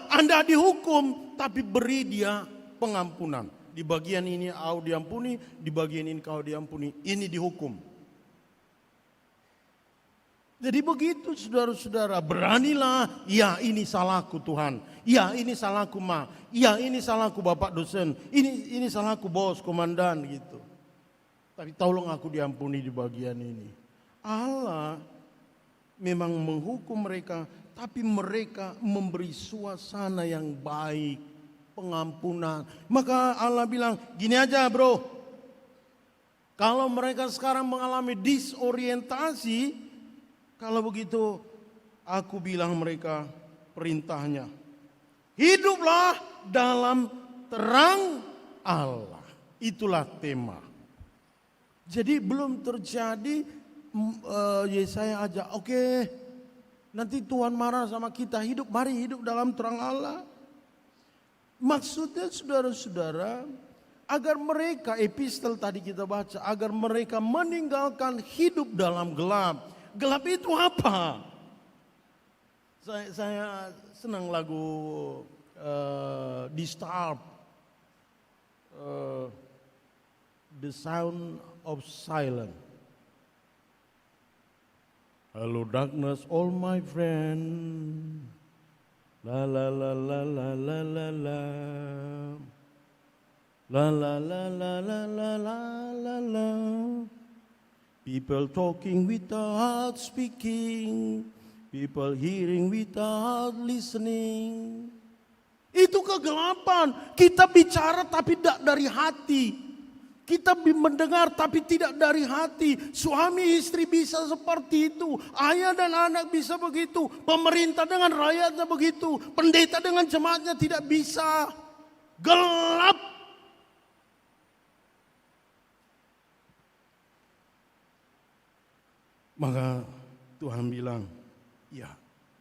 Anda dihukum, tapi beri dia pengampunan. Di bagian ini kau diampuni, di bagian ini kau diampuni. Ini dihukum. Jadi begitu saudara-saudara, beranilah, ya ini salahku Tuhan. Ya ini salahku Ma. Ya ini salahku Bapak dosen. Ini salahku bos, komandan gitu. Tapi tolong aku diampuni di bagian ini. Allah memang menghukum mereka, tapi mereka memberi suasana yang baik, pengampunan. Maka Allah bilang, gini aja bro, kalau mereka sekarang mengalami disorientasi, kalau begitu aku bilang mereka perintahnya, hiduplah dalam terang Allah. Itulah tema. Jadi belum terjadi Yesaya aja, oke, nanti Tuhan marah sama kita, mari hidup dalam terang Allah. Maksudnya saudara-saudara, agar mereka, epistel tadi kita baca, agar mereka meninggalkan hidup dalam gelap. Gelap itu apa? Saya senang lagu di Star, The Sound of Silence. Hello darkness, all my friend. La la la la la la la la. La la la la la la la la la. People talking without speaking. People hearing without listening. Itu kegelapan. Kita bicara tapi tidak dari hati. Kita mendengar tapi tidak dari hati. Suami istri bisa seperti itu. Ayah dan anak bisa begitu. Pemerintah dengan rakyatnya begitu. Pendeta dengan jemaatnya tidak bisa. Gelap. Maka Tuhan bilang, ya,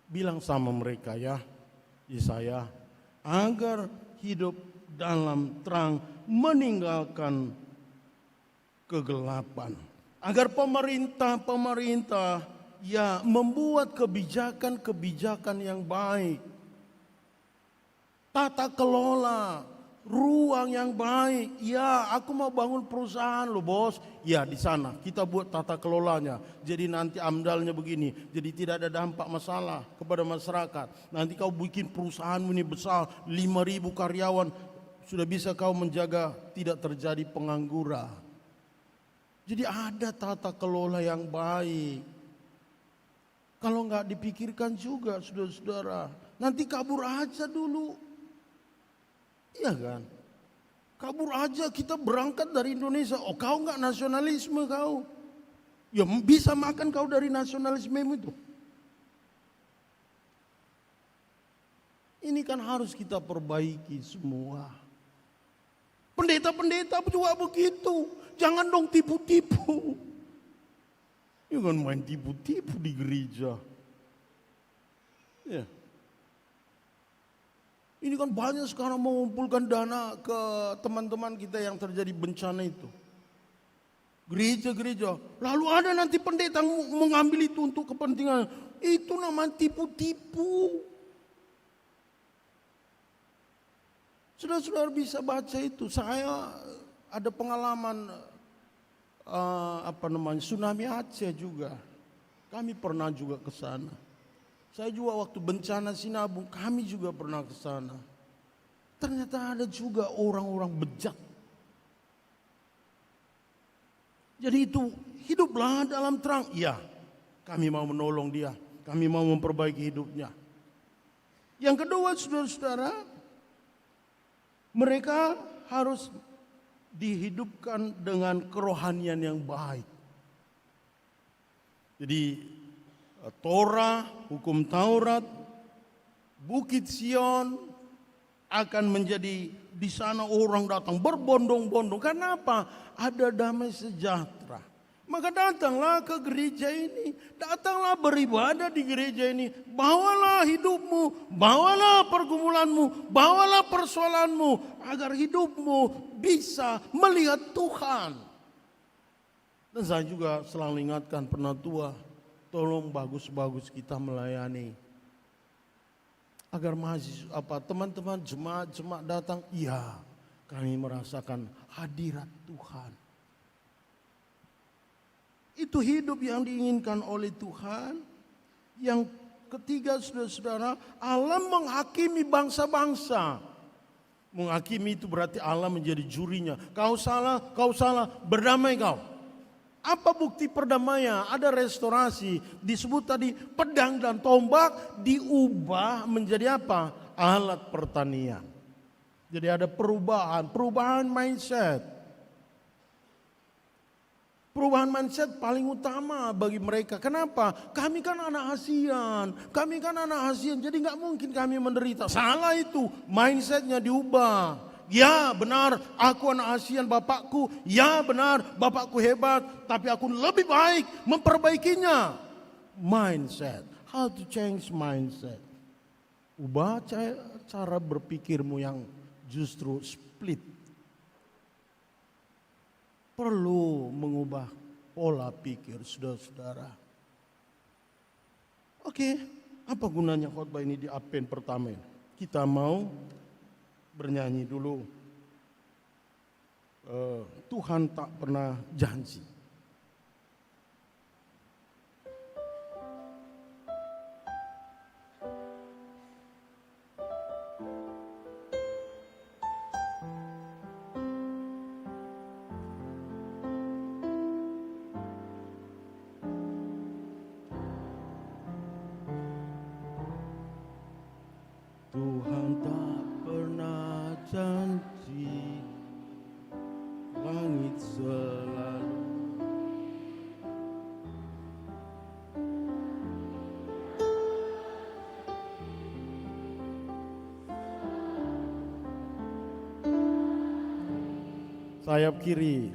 bilang sama mereka ya, Yesaya, agar hidup dalam terang meninggalkan kegelapan. Agar pemerintah ya membuat kebijakan-kebijakan yang baik. Tata kelola, ruang yang baik. Ya, aku mau bangun perusahaan loh bos. Ya, di sana kita buat tata kelolanya. Jadi nanti amdalnya begini. Jadi tidak ada dampak masalah kepada masyarakat. Nanti kau bikin perusahaanmu ini besar, 5.000 karyawan. Sudah bisa kau menjaga tidak terjadi pengangguran. Jadi ada tata kelola yang baik. Kalau nggak dipikirkan juga saudara-saudara, nanti kabur aja dulu. Iya kan? Kabur aja, kita berangkat dari Indonesia. Oh kau nggak nasionalisme kau. Ya bisa makan kau dari nasionalisme itu. Ini kan harus kita perbaiki semua. Pendeta-pendeta juga begitu. Jangan dong tipu-tipu. Jangan main tipu-tipu di gereja. Ya. Ini kan banyak sekarang mengumpulkan dana ke teman-teman kita yang terjadi bencana itu. Gereja-gereja. Lalu ada nanti pendeta mengambil itu untuk kepentingan. Itu namanya tipu-tipu. Saudara-saudara bisa baca itu. Saya ada pengalaman tsunami Aceh juga. Kami pernah juga ke sana. Saya juga waktu bencana Sinabung, kami juga pernah ke sana. Ternyata ada juga orang-orang bejat. Jadi itu hiduplah dalam terang. Ya, kami mau menolong dia. Kami mau memperbaiki hidupnya. Yang kedua saudara-saudara, mereka harus dihidupkan dengan kerohanian yang baik. Jadi Torah, hukum Taurat, Bukit Sion akan menjadi di sana orang datang berbondong-bondong. Karena apa? Ada damai sejahtera. Maka datanglah ke gereja ini, datanglah beribadah di gereja ini. Bawalah hidupmu, bawalah pergumulanmu, bawalah persoalanmu agar hidupmu bisa melihat Tuhan. Dan saya juga selalu ingatkan penatua, tolong bagus-bagus kita melayani. Agar mahasiswa teman-teman jemaat datang, iya, kami merasakan hadirat Tuhan. Itu hidup yang diinginkan oleh Tuhan. Yang ketiga saudara-saudara, Allah menghakimi bangsa-bangsa. Menghakimi itu berarti Allah menjadi jurinya. Kau salah, berdamai kau. Apa bukti perdamaian? Ada restorasi. Disebut tadi pedang dan tombak diubah menjadi apa? Alat pertanian. Jadi ada perubahan mindset. Perubahan mindset paling utama bagi mereka. Kenapa? Kami kan anak ASEAN. Jadi nggak mungkin kami menderita. Salah itu, mindsetnya diubah. Ya benar, aku anak ASEAN bapakku. Ya benar, bapakku hebat. Tapi aku lebih baik memperbaikinya. Mindset. How to change mindset. Ubah cara berpikirmu yang justru split. Perlu mengubah pola pikir saudara-saudara. Oke, Apa gunanya khotbah ini di Advent pertama ini? Kita mau bernyanyi dulu. Tuhan tak pernah janji. Tuhan tak pernah janji, langit selalu sayap kiri.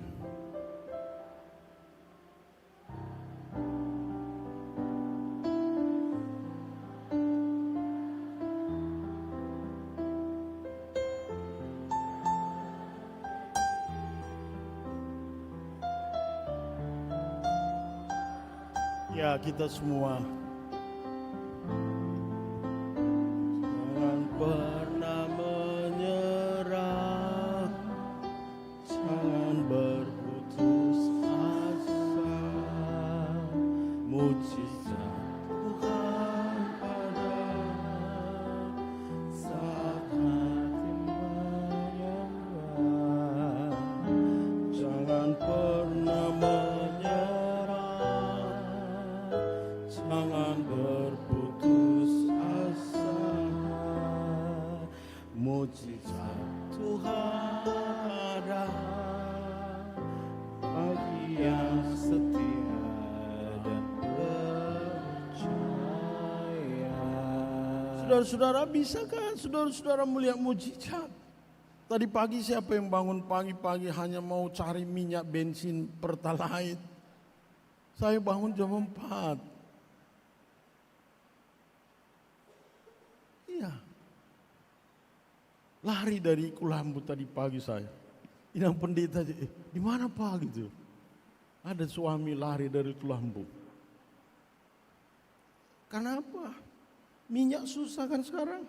Ya, kita semua. Jangan pernah menyerah, jangan berputus asa. Mujizat Tuhan ada saat hati menyembah. Jangan pernah jangan berputus asa. Mujizat Tuhan ada bagi yang setia dan percaya. Saudara-saudara, bisakah saudara-saudara melihat mujizat? Tadi pagi siapa yang bangun pagi-pagi hanya mau cari minyak bensin Pertalite? Saya bangun jam 4. Iya. Lari dari Kulambu tadi pagi saya. Inang pendeta aja, di mana Pak gitu? Ada suami lari dari Kulambu. Kenapa? Minyak susah kan sekarang?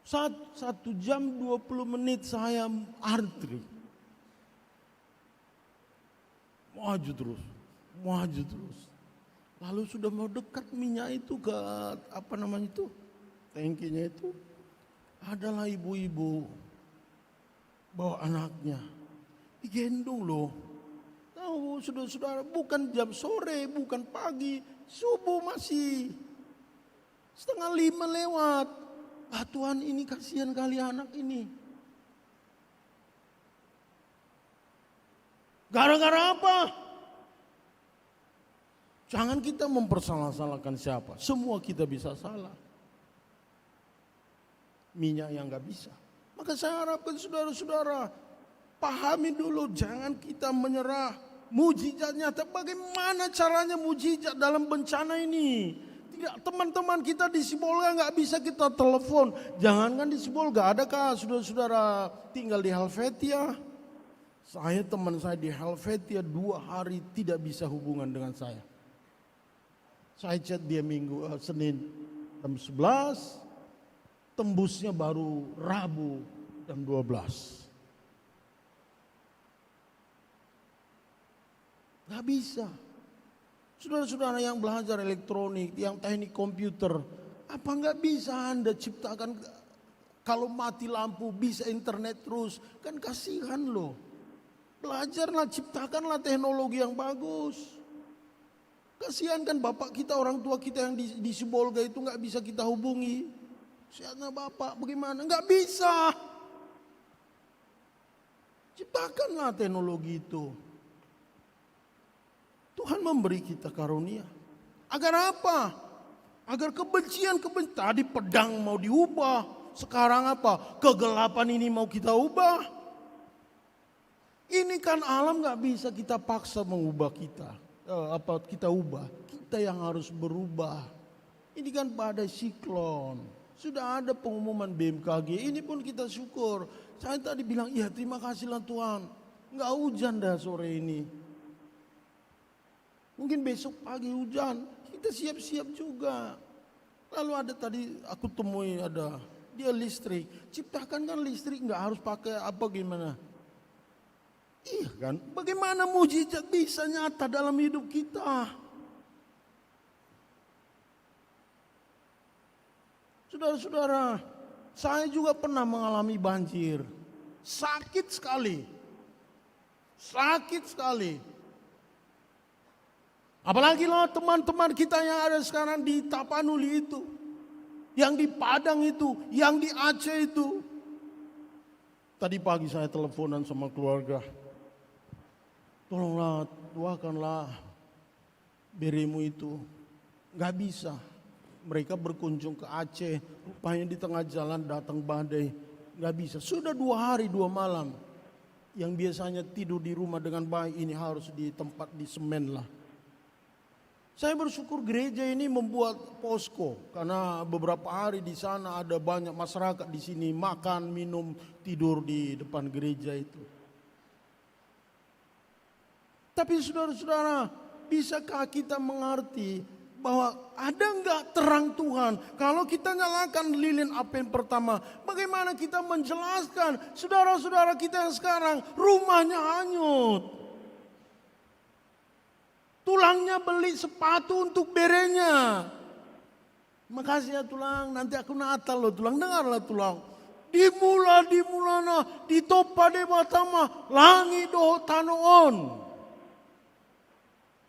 1 jam 20 menit saya antri. Maju terus. Lalu sudah mau dekat minyak itu ke tangkinya itu. Adalah ibu-ibu bawa anaknya. Digendong loh. Tahu saudara-saudara, bukan jam sore, bukan pagi, subuh masih 4:30 lewat. Tuhan ini kasihan kali anak ini. Gara-gara apa? Jangan kita mempersalah-salahkan siapa. Semua kita bisa salah. Minyak yang gak bisa. Maka saya harapkan saudara-saudara, pahami dulu, jangan kita menyerah. Mujizatnya, bagaimana caranya mujizat dalam bencana ini? Tidak, teman-teman kita di Sibolga gak bisa kita telepon. Jangankan di Sibolga, adakah saudara-saudara tinggal di Helvetia? Teman saya di Helvetia 2 hari tidak bisa hubungan dengan saya. Saya chat dia Senin jam 11, tembusnya baru Rabu jam 12. Gak bisa. Saudara-saudara yang belajar elektronik, yang teknik komputer, apa gak bisa Anda ciptakan kalau mati lampu bisa internet terus? Kan kasihan loh. Belajarlah, ciptakanlah teknologi yang bagus. Kasihan kan bapak kita, orang tua kita yang di Sibolga itu gak bisa kita hubungi. Sihatnya bapak bagaimana? Gak bisa. Ciptakanlah teknologi itu. Tuhan memberi kita karunia. Agar apa? Agar kebencian. Tadi pedang mau diubah. Sekarang apa? Kegelapan ini mau kita ubah. Ini kan alam gak bisa kita paksa mengubah kita. Kita ubah, kita yang harus berubah. Ini kan badai siklon, sudah ada pengumuman BMKG, ini pun kita syukur. Saya tadi bilang, ya terima kasihlah Tuhan, nggak hujan dah sore ini. Mungkin besok pagi hujan, kita siap-siap juga. Lalu ada tadi aku temui ada dia listrik, ciptakan kan listrik nggak harus pakai apa gimana? Iya kan? Bagaimana mujizat bisa nyata dalam hidup kita? Saudara-saudara, saya juga pernah mengalami banjir. Sakit sekali. Sakit sekali. Apalagi loh teman-teman kita yang ada sekarang di Tapanuli itu. Yang di Padang itu, yang di Aceh itu. Tadi pagi saya teleponan sama keluarga. Tolonglah, doakanlah Beremu itu. Gak bisa. Mereka berkunjung ke Aceh, rupanya di tengah jalan datang badai. Gak bisa, sudah 2 hari 2 malam. Yang biasanya tidur di rumah dengan baik, ini harus di tempat di semen lah. Saya bersyukur gereja ini membuat posko, karena beberapa hari di sana ada banyak masyarakat di sini makan, minum, tidur di depan gereja itu. Tapi saudara-saudara, bisakah kita mengerti bahwa ada enggak terang Tuhan? Kalau kita nyalakan lilin api yang pertama, bagaimana kita menjelaskan saudara-saudara kita yang sekarang rumahnya hanyut? Tulangnya beli sepatu untuk berenya. Makasih ya tulang, nanti aku Natal loh tulang, dengarlah tulang. Dimula di topa de batama, langi doho tanoon.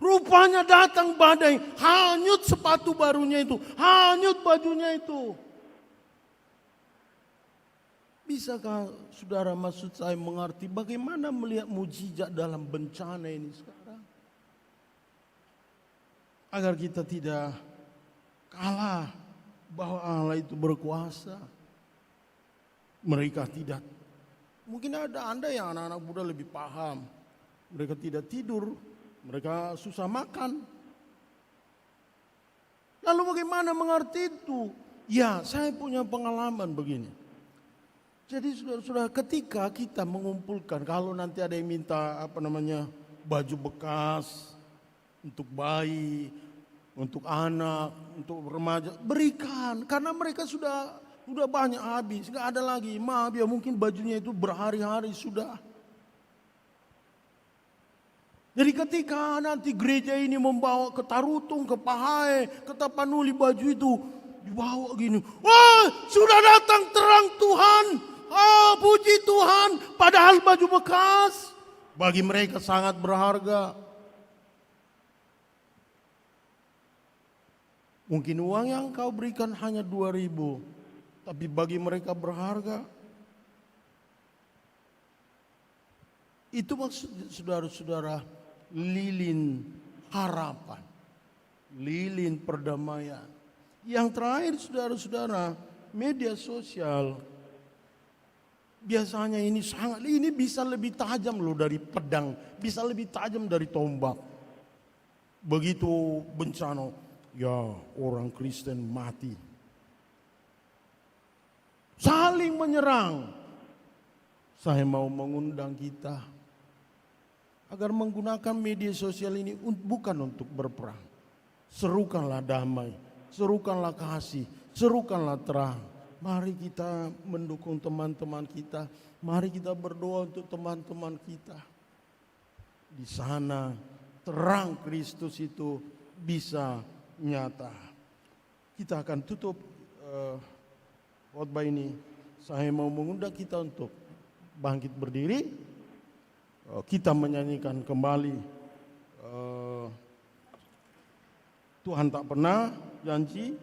Rupanya datang badai, hanyut sepatu barunya itu, hanyut bajunya itu. Bisakah saudara maksud saya mengerti bagaimana melihat mujizat dalam bencana ini sekarang? Agar kita tidak kalah bahwa Allah itu berkuasa. Mereka tidak. Mungkin ada Anda yang anak-anak muda lebih paham. Mereka tidak tidur. Mereka susah makan. Lalu bagaimana mengerti itu? Ya, saya punya pengalaman begini. Jadi saudara-saudara, ketika kita mengumpulkan, kalau nanti ada yang minta baju bekas untuk bayi, untuk anak, untuk remaja, berikan. Karena mereka sudah banyak habis, nggak ada lagi. Maaf ya, mungkin bajunya itu berhari-hari sudah. Jadi ketika nanti gereja ini membawa ke Tarutung, ke Pahae, ke Tapanuli baju itu dibawa gini. Wah, sudah datang terang Tuhan. Oh, puji Tuhan. Padahal baju bekas bagi mereka sangat berharga. Mungkin uang yang kau berikan hanya 2.000, tapi bagi mereka berharga. Itu maksud saudara-saudara, lilin harapan, lilin perdamaian. Yang terakhir saudara-saudara, media sosial. Biasanya ini bisa lebih tajam loh dari pedang, bisa lebih tajam dari tombak. Begitu bencana, ya orang Kristen mati. Saling menyerang. Saya mau mengundang kita agar menggunakan media sosial ini bukan untuk berperang. Serukanlah damai, serukanlah kasih, serukanlah terang. Mari kita mendukung teman-teman kita. Mari kita berdoa untuk teman-teman kita. Di sana terang Kristus itu bisa nyata. Kita akan tutup khotbah ini. Saya mau mengundang kita untuk bangkit berdiri. Kita menyanyikan kembali Tuhan tak pernah janji.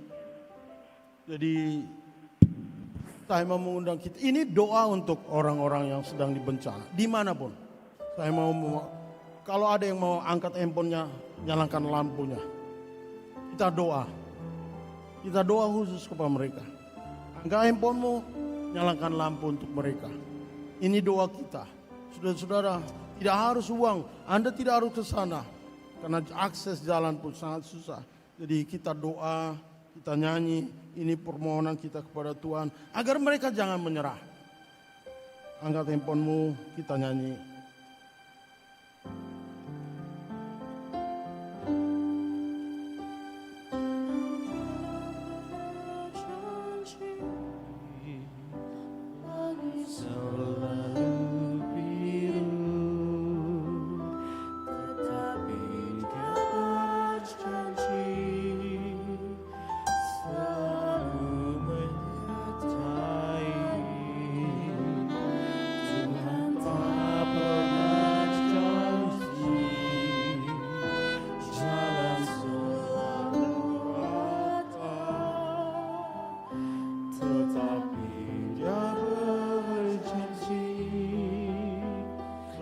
Jadi saya mau mengundang kita. Ini doa untuk orang-orang yang sedang dibencana dimanapun. Saya mau kalau ada yang mau angkat handphonenya, nyalakan lampunya. Kita doa. Kita doa khusus kepada mereka. Angkat handphonemu, nyalakan lampu untuk mereka. Ini doa kita. Saudara-saudara, tidak harus uang. Anda tidak harus ke sana. Karena akses jalan pun sangat susah. Jadi kita doa, kita nyanyi. Ini permohonan kita kepada Tuhan. Agar mereka jangan menyerah. Angkat handphonemu, kita nyanyi.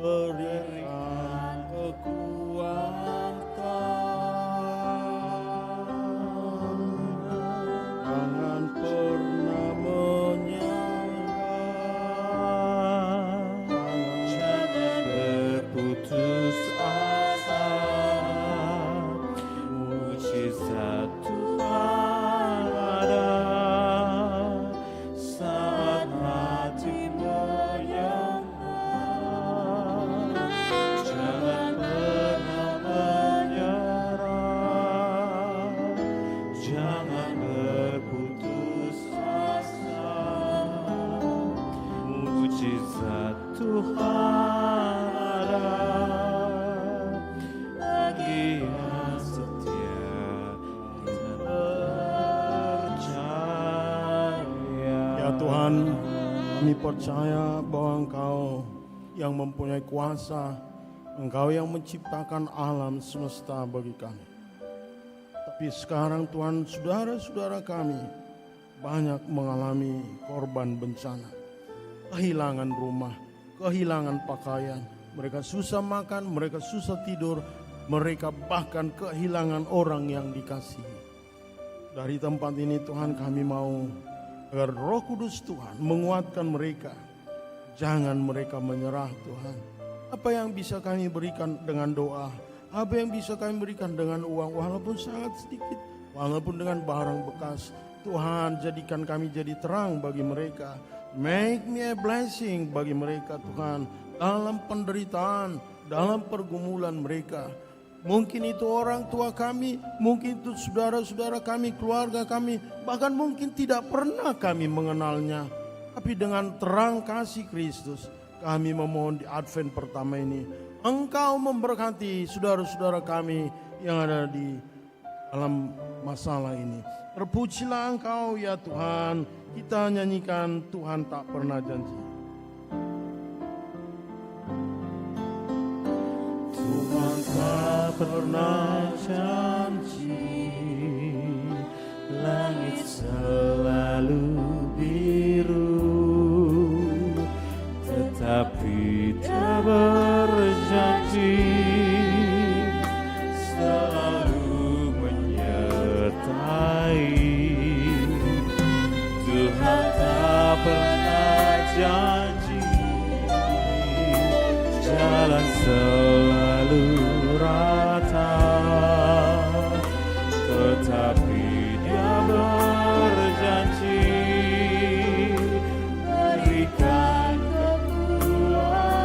berikan kekuatan, jangan pernah menyerah, jangan berputus asa, mujizat Tuhan ada saat hati menyembah. Jangan pernah menyerah, jangan berputus asa, mujizat Tuhan ada bagi yang setia dan percaya. Ya Tuhan, kami percaya bahwa Engkau yang mempunyai kuasa, Engkau yang menciptakan alam semesta bagi kami. Tapi sekarang Tuhan, saudara-saudara kami banyak mengalami korban bencana. Kehilangan rumah, kehilangan pakaian, mereka susah makan, mereka susah tidur, mereka bahkan kehilangan orang yang dikasihi. Dari tempat ini Tuhan, kami mau agar Roh Kudus Tuhan menguatkan mereka. Jangan mereka menyerah Tuhan. Apa yang bisa kami berikan dengan doa, apa yang bisa kami berikan dengan uang, walaupun sangat sedikit, walaupun dengan barang bekas, Tuhan jadikan kami jadi terang bagi mereka. Make me a blessing bagi mereka Tuhan, dalam penderitaan, dalam pergumulan mereka. Mungkin itu orang tua kami, mungkin itu saudara-saudara kami, keluarga kami, bahkan mungkin tidak pernah kami mengenalnya. Tapi dengan terang kasih Kristus, kami memohon di Advent pertama ini, Engkau memberkati saudara-saudara kami yang ada di dalam masalah ini. Terpujilah Engkau ya Tuhan, kita nyanyikan Tuhan tak pernah janji. Tuhan tak pernah janji, langit selalu biru, tetapi Dia berjanji selalu menyertai. Tuhan tak pernah janji, jalan selalu rata, tetapi Dia berjanji berikan kekuatan.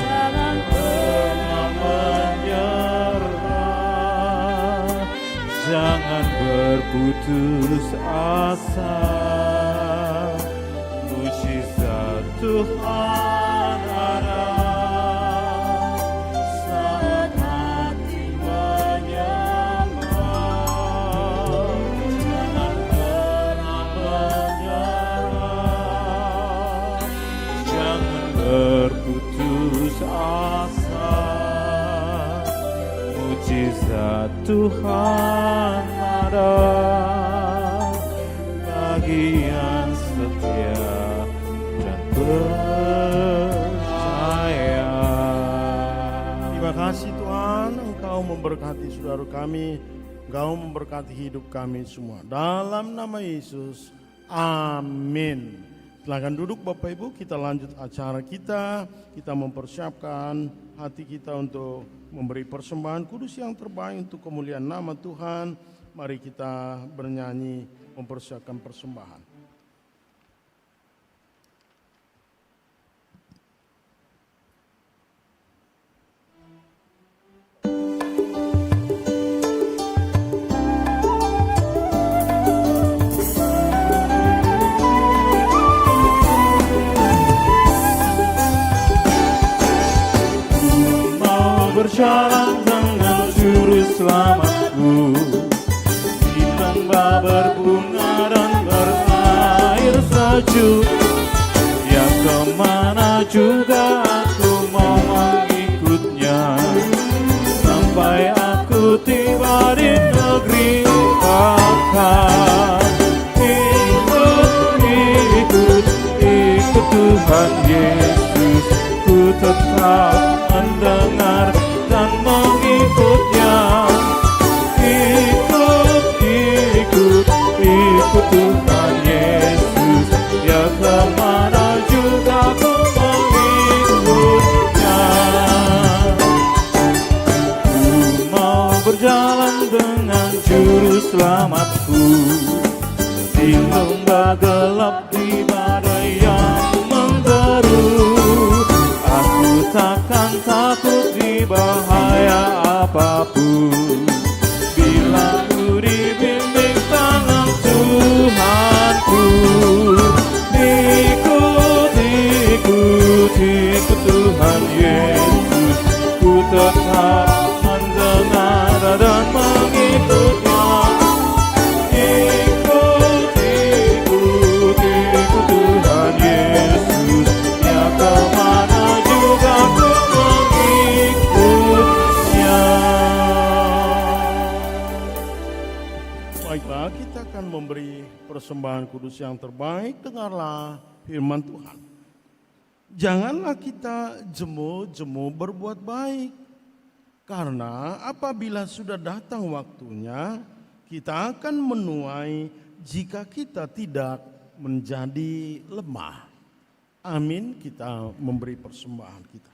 Jangan pernah menyerah, jangan berputus asa, mujizat Tuhan ada saat hati menyembah. Jangan pernah menyerah, jangan berputus asa, mujizat Tuhan ada bagi yang setia dan percaya. Terima kasih Tuhan, Engkau memberkati saudara kami, Engkau memberkati hidup kami semua. Dalam nama Yesus, amin. Silakan duduk Bapak Ibu, kita lanjut acara kita. Kita mempersiapkan hati kita untuk memberi persembahan kudus yang terbaik untuk kemuliaan nama Tuhan. Mari kita bernyanyi mempersiapkan persembahan. Berjalan dengan juru selamatku di lembah berbunga dan berair sejuk. Ya kemana juga aku mau mengikutnya, sampai aku tiba di negeri akan. Ikut Tuhan Yesus. tetap mendengar dan mengikutnya. Ikut Tuhan Yesus, ya kemana juga ku mengikutnya. Ku mau berjalan dengan juru selamatku di lembah gelap, di badai yang menggeru. Aku takkan takut di bahaya apapun, bila ku dibimbing tangan Tuhanku. Ikut Tuhan Yesus, ku tetap mendengar dan mengikutnya. Ikut Tuhan Yesus, ya kemana juga ku mengikutnya. Baiklah, kita akan memberi persembahan kudus yang terbaik. Dengarlah firman Tuhan. Janganlah kita jemu-jemu berbuat baik, karena apabila sudah datang waktunya, kita akan menuai jika kita tidak menjadi lemah. Amin. Kita memberi persembahan kita.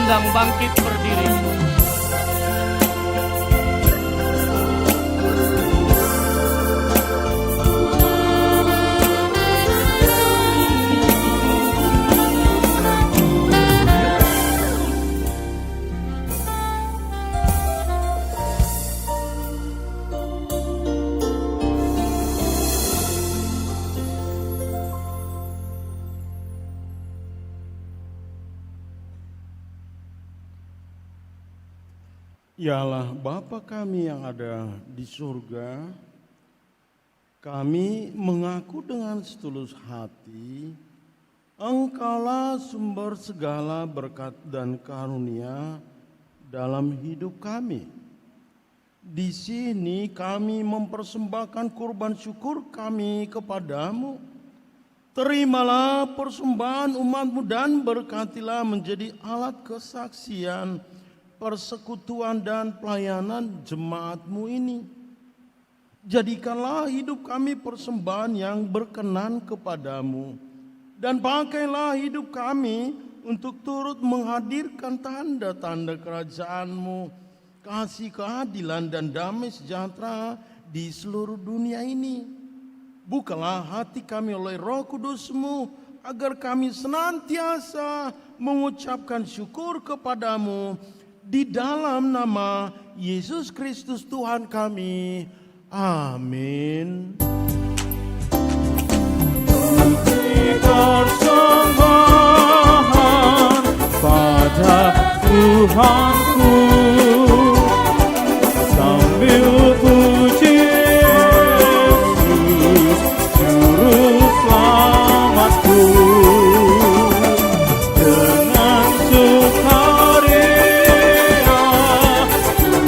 diundang bangkit berdiri. Ya Allah, Bapa kami yang ada di surga, kami mengaku dengan setulus hati, Engkaulah sumber segala berkat dan karunia dalam hidup kami. Di sini kami mempersembahkan kurban syukur kami kepadamu. Terimalah persembahan umat-Mu dan berkatilah menjadi alat kesaksian, persekutuan dan pelayanan jemaat-Mu ini. Jadikanlah hidup kami persembahan yang berkenan kepadamu, dan pakailah hidup kami untuk turut menghadirkan tanda-tanda kerajaan-Mu, kasih, keadilan, dan damai sejahtera di seluruh dunia ini. Bukalah hati kami oleh Roh Kudus-Mu, agar kami senantiasa mengucapkan syukur kepadamu, di dalam nama Yesus Kristus Tuhan kami. Amin. Persembahan pada Tuhanku sambil puji Yesus Juru Selamatku. Dengan sukaria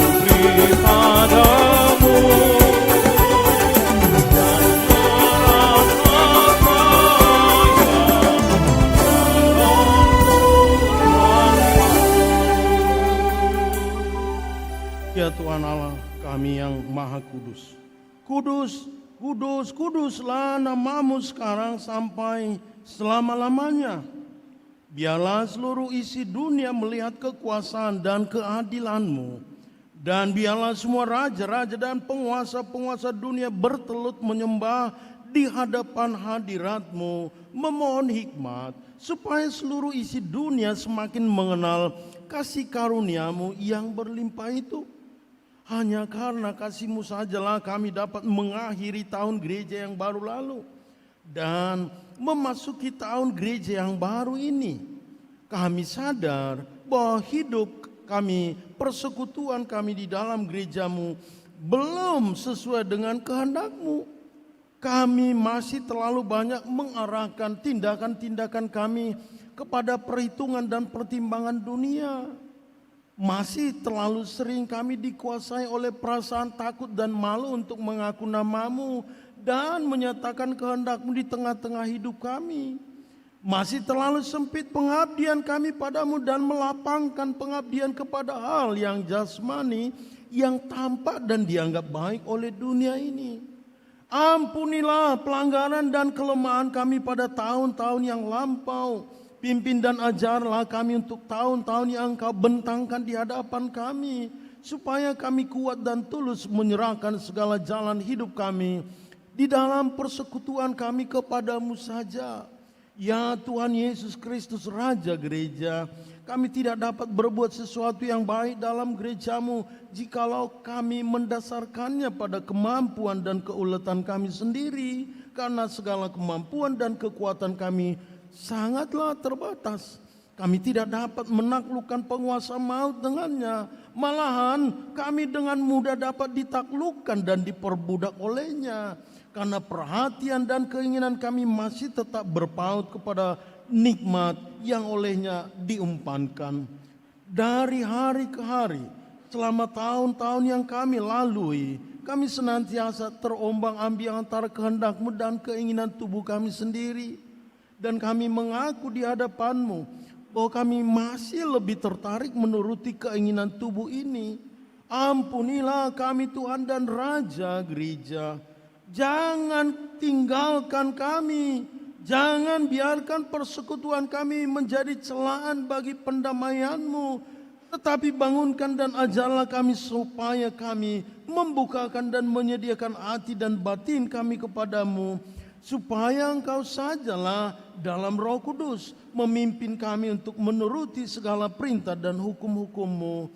beri padamu dan Ya Tuhan Allah kami yang Maha Kudus, kudus, kudus, kuduslah namamu sekarang sampai selama-lamanya. Biarlah seluruh isi dunia melihat kekuasaan dan keadilan-Mu, dan biarlah semua raja-raja dan penguasa-penguasa dunia bertelut menyembah di hadapan hadirat-Mu, memohon hikmat, supaya seluruh isi dunia semakin mengenal kasih karunia-Mu yang berlimpah itu. Hanya karena kasih-Mu sajalah kami dapat mengakhiri tahun gereja yang baru lalu dan memasuki tahun gereja yang baru ini. Kami sadar bahwa hidup kami, persekutuan kami di dalam gereja-Mu belum sesuai dengan kehendak-Mu. Kami masih terlalu banyak mengarahkan tindakan-tindakan kami kepada perhitungan dan pertimbangan dunia. Masih terlalu sering kami dikuasai oleh perasaan takut dan malu untuk mengaku nama-Mu dan menyatakan kehendak-Mu di tengah-tengah hidup kami. Masih terlalu sempit pengabdian kami padamu dan melapangkan pengabdian kepada hal yang jasmani, yang tampak dan dianggap baik oleh dunia ini. Ampunilah pelanggaran dan kelemahan kami pada tahun-tahun yang lampau. Pimpin dan ajarlah kami untuk tahun-tahun yang Engkau bentangkan di hadapan kami, supaya kami kuat dan tulus menyerahkan segala jalan hidup kami di dalam persekutuan kami kepadamu saja. Ya Tuhan Yesus Kristus Raja Gereja, kami tidak dapat berbuat sesuatu yang baik dalam gereja-Mu jikalau kami mendasarkannya pada kemampuan dan keuletan kami sendiri, karena segala kemampuan dan kekuatan kami sangatlah terbatas. Kami tidak dapat menaklukkan penguasa maut dengannya. Malahan kami dengan mudah dapat ditaklukkan dan diperbudak olehnya, karena perhatian dan keinginan kami masih tetap berpaut kepada nikmat yang olehnya diumpankan. Dari hari ke hari, selama tahun-tahun yang kami lalui, kami senantiasa terombang-ambing antara kehendak-Mu dan keinginan tubuh kami sendiri. Dan kami mengaku di hadapan-Mu bahwa kami masih lebih tertarik menuruti keinginan tubuh ini. Ampunilah kami Tuhan dan Raja Gereja. Jangan tinggalkan kami Jangan biarkan persekutuan kami menjadi celaan bagi pendamaian-Mu, tetapi bangunkan dan ajarlah kami supaya kami membukakan dan menyediakan hati dan batin kami kepadamu, supaya Engkau sajalah dalam Roh Kudus memimpin kami untuk menuruti segala perintah dan hukum-hukum-Mu,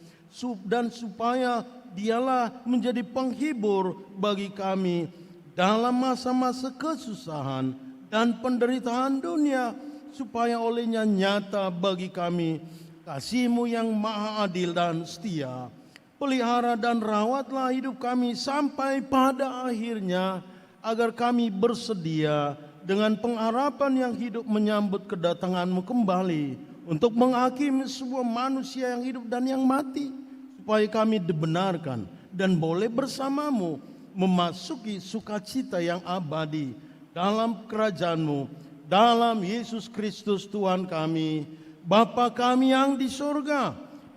dan supaya Dialah menjadi penghibur bagi kami dalam masa-masa kesusahan dan penderitaan dunia, supaya olehnya nyata bagi kami kasih-Mu yang maha adil dan setia. Pelihara dan rawatlah hidup kami sampai pada akhirnya, agar kami bersedia dengan pengharapan yang hidup menyambut kedatangan-Mu kembali untuk menghakimi semua manusia yang hidup dan yang mati, supaya kami dibenarkan dan boleh bersama-Mu memasuki sukacita yang abadi dalam kerajaan-Mu, dalam Yesus Kristus Tuhan kami. Bapa kami yang di sorga,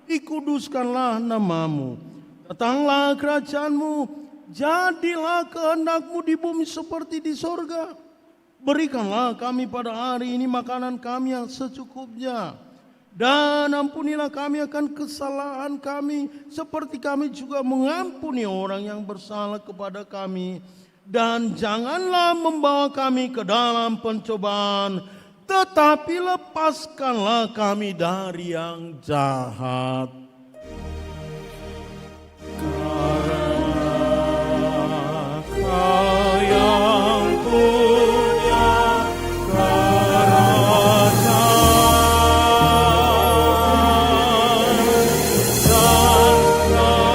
dikuduskanlah nama-Mu, datanglah kerajaan-Mu, jadilah kehendak-Mu di bumi seperti di sorga. Berikanlah kami pada hari ini makanan kami yang secukupnya, dan ampunilah kami akan kesalahan kami, seperti kami juga mengampuni orang yang bersalah kepada kami. Dan janganlah membawa kami ke dalam pencobaan, tetapi lepaskanlah kami dari yang jahat. Kau yang punya kerajaan dan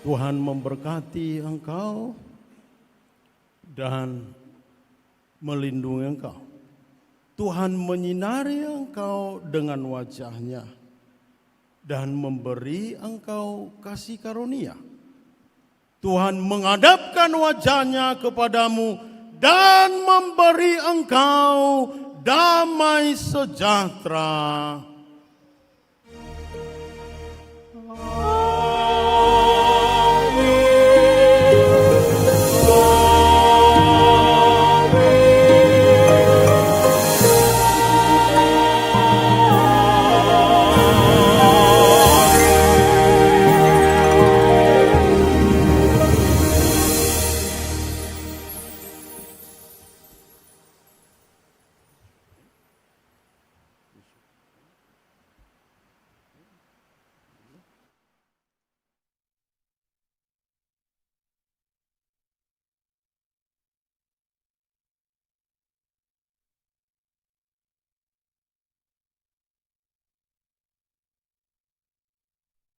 Tuhan memberkati engkau dan melindungi engkau. Tuhan menyinari engkau dengan wajah-Nya dan memberi engkau kasih karunia. Tuhan menghadapkan wajah-Nya kepadamu dan memberi engkau damai sejahtera.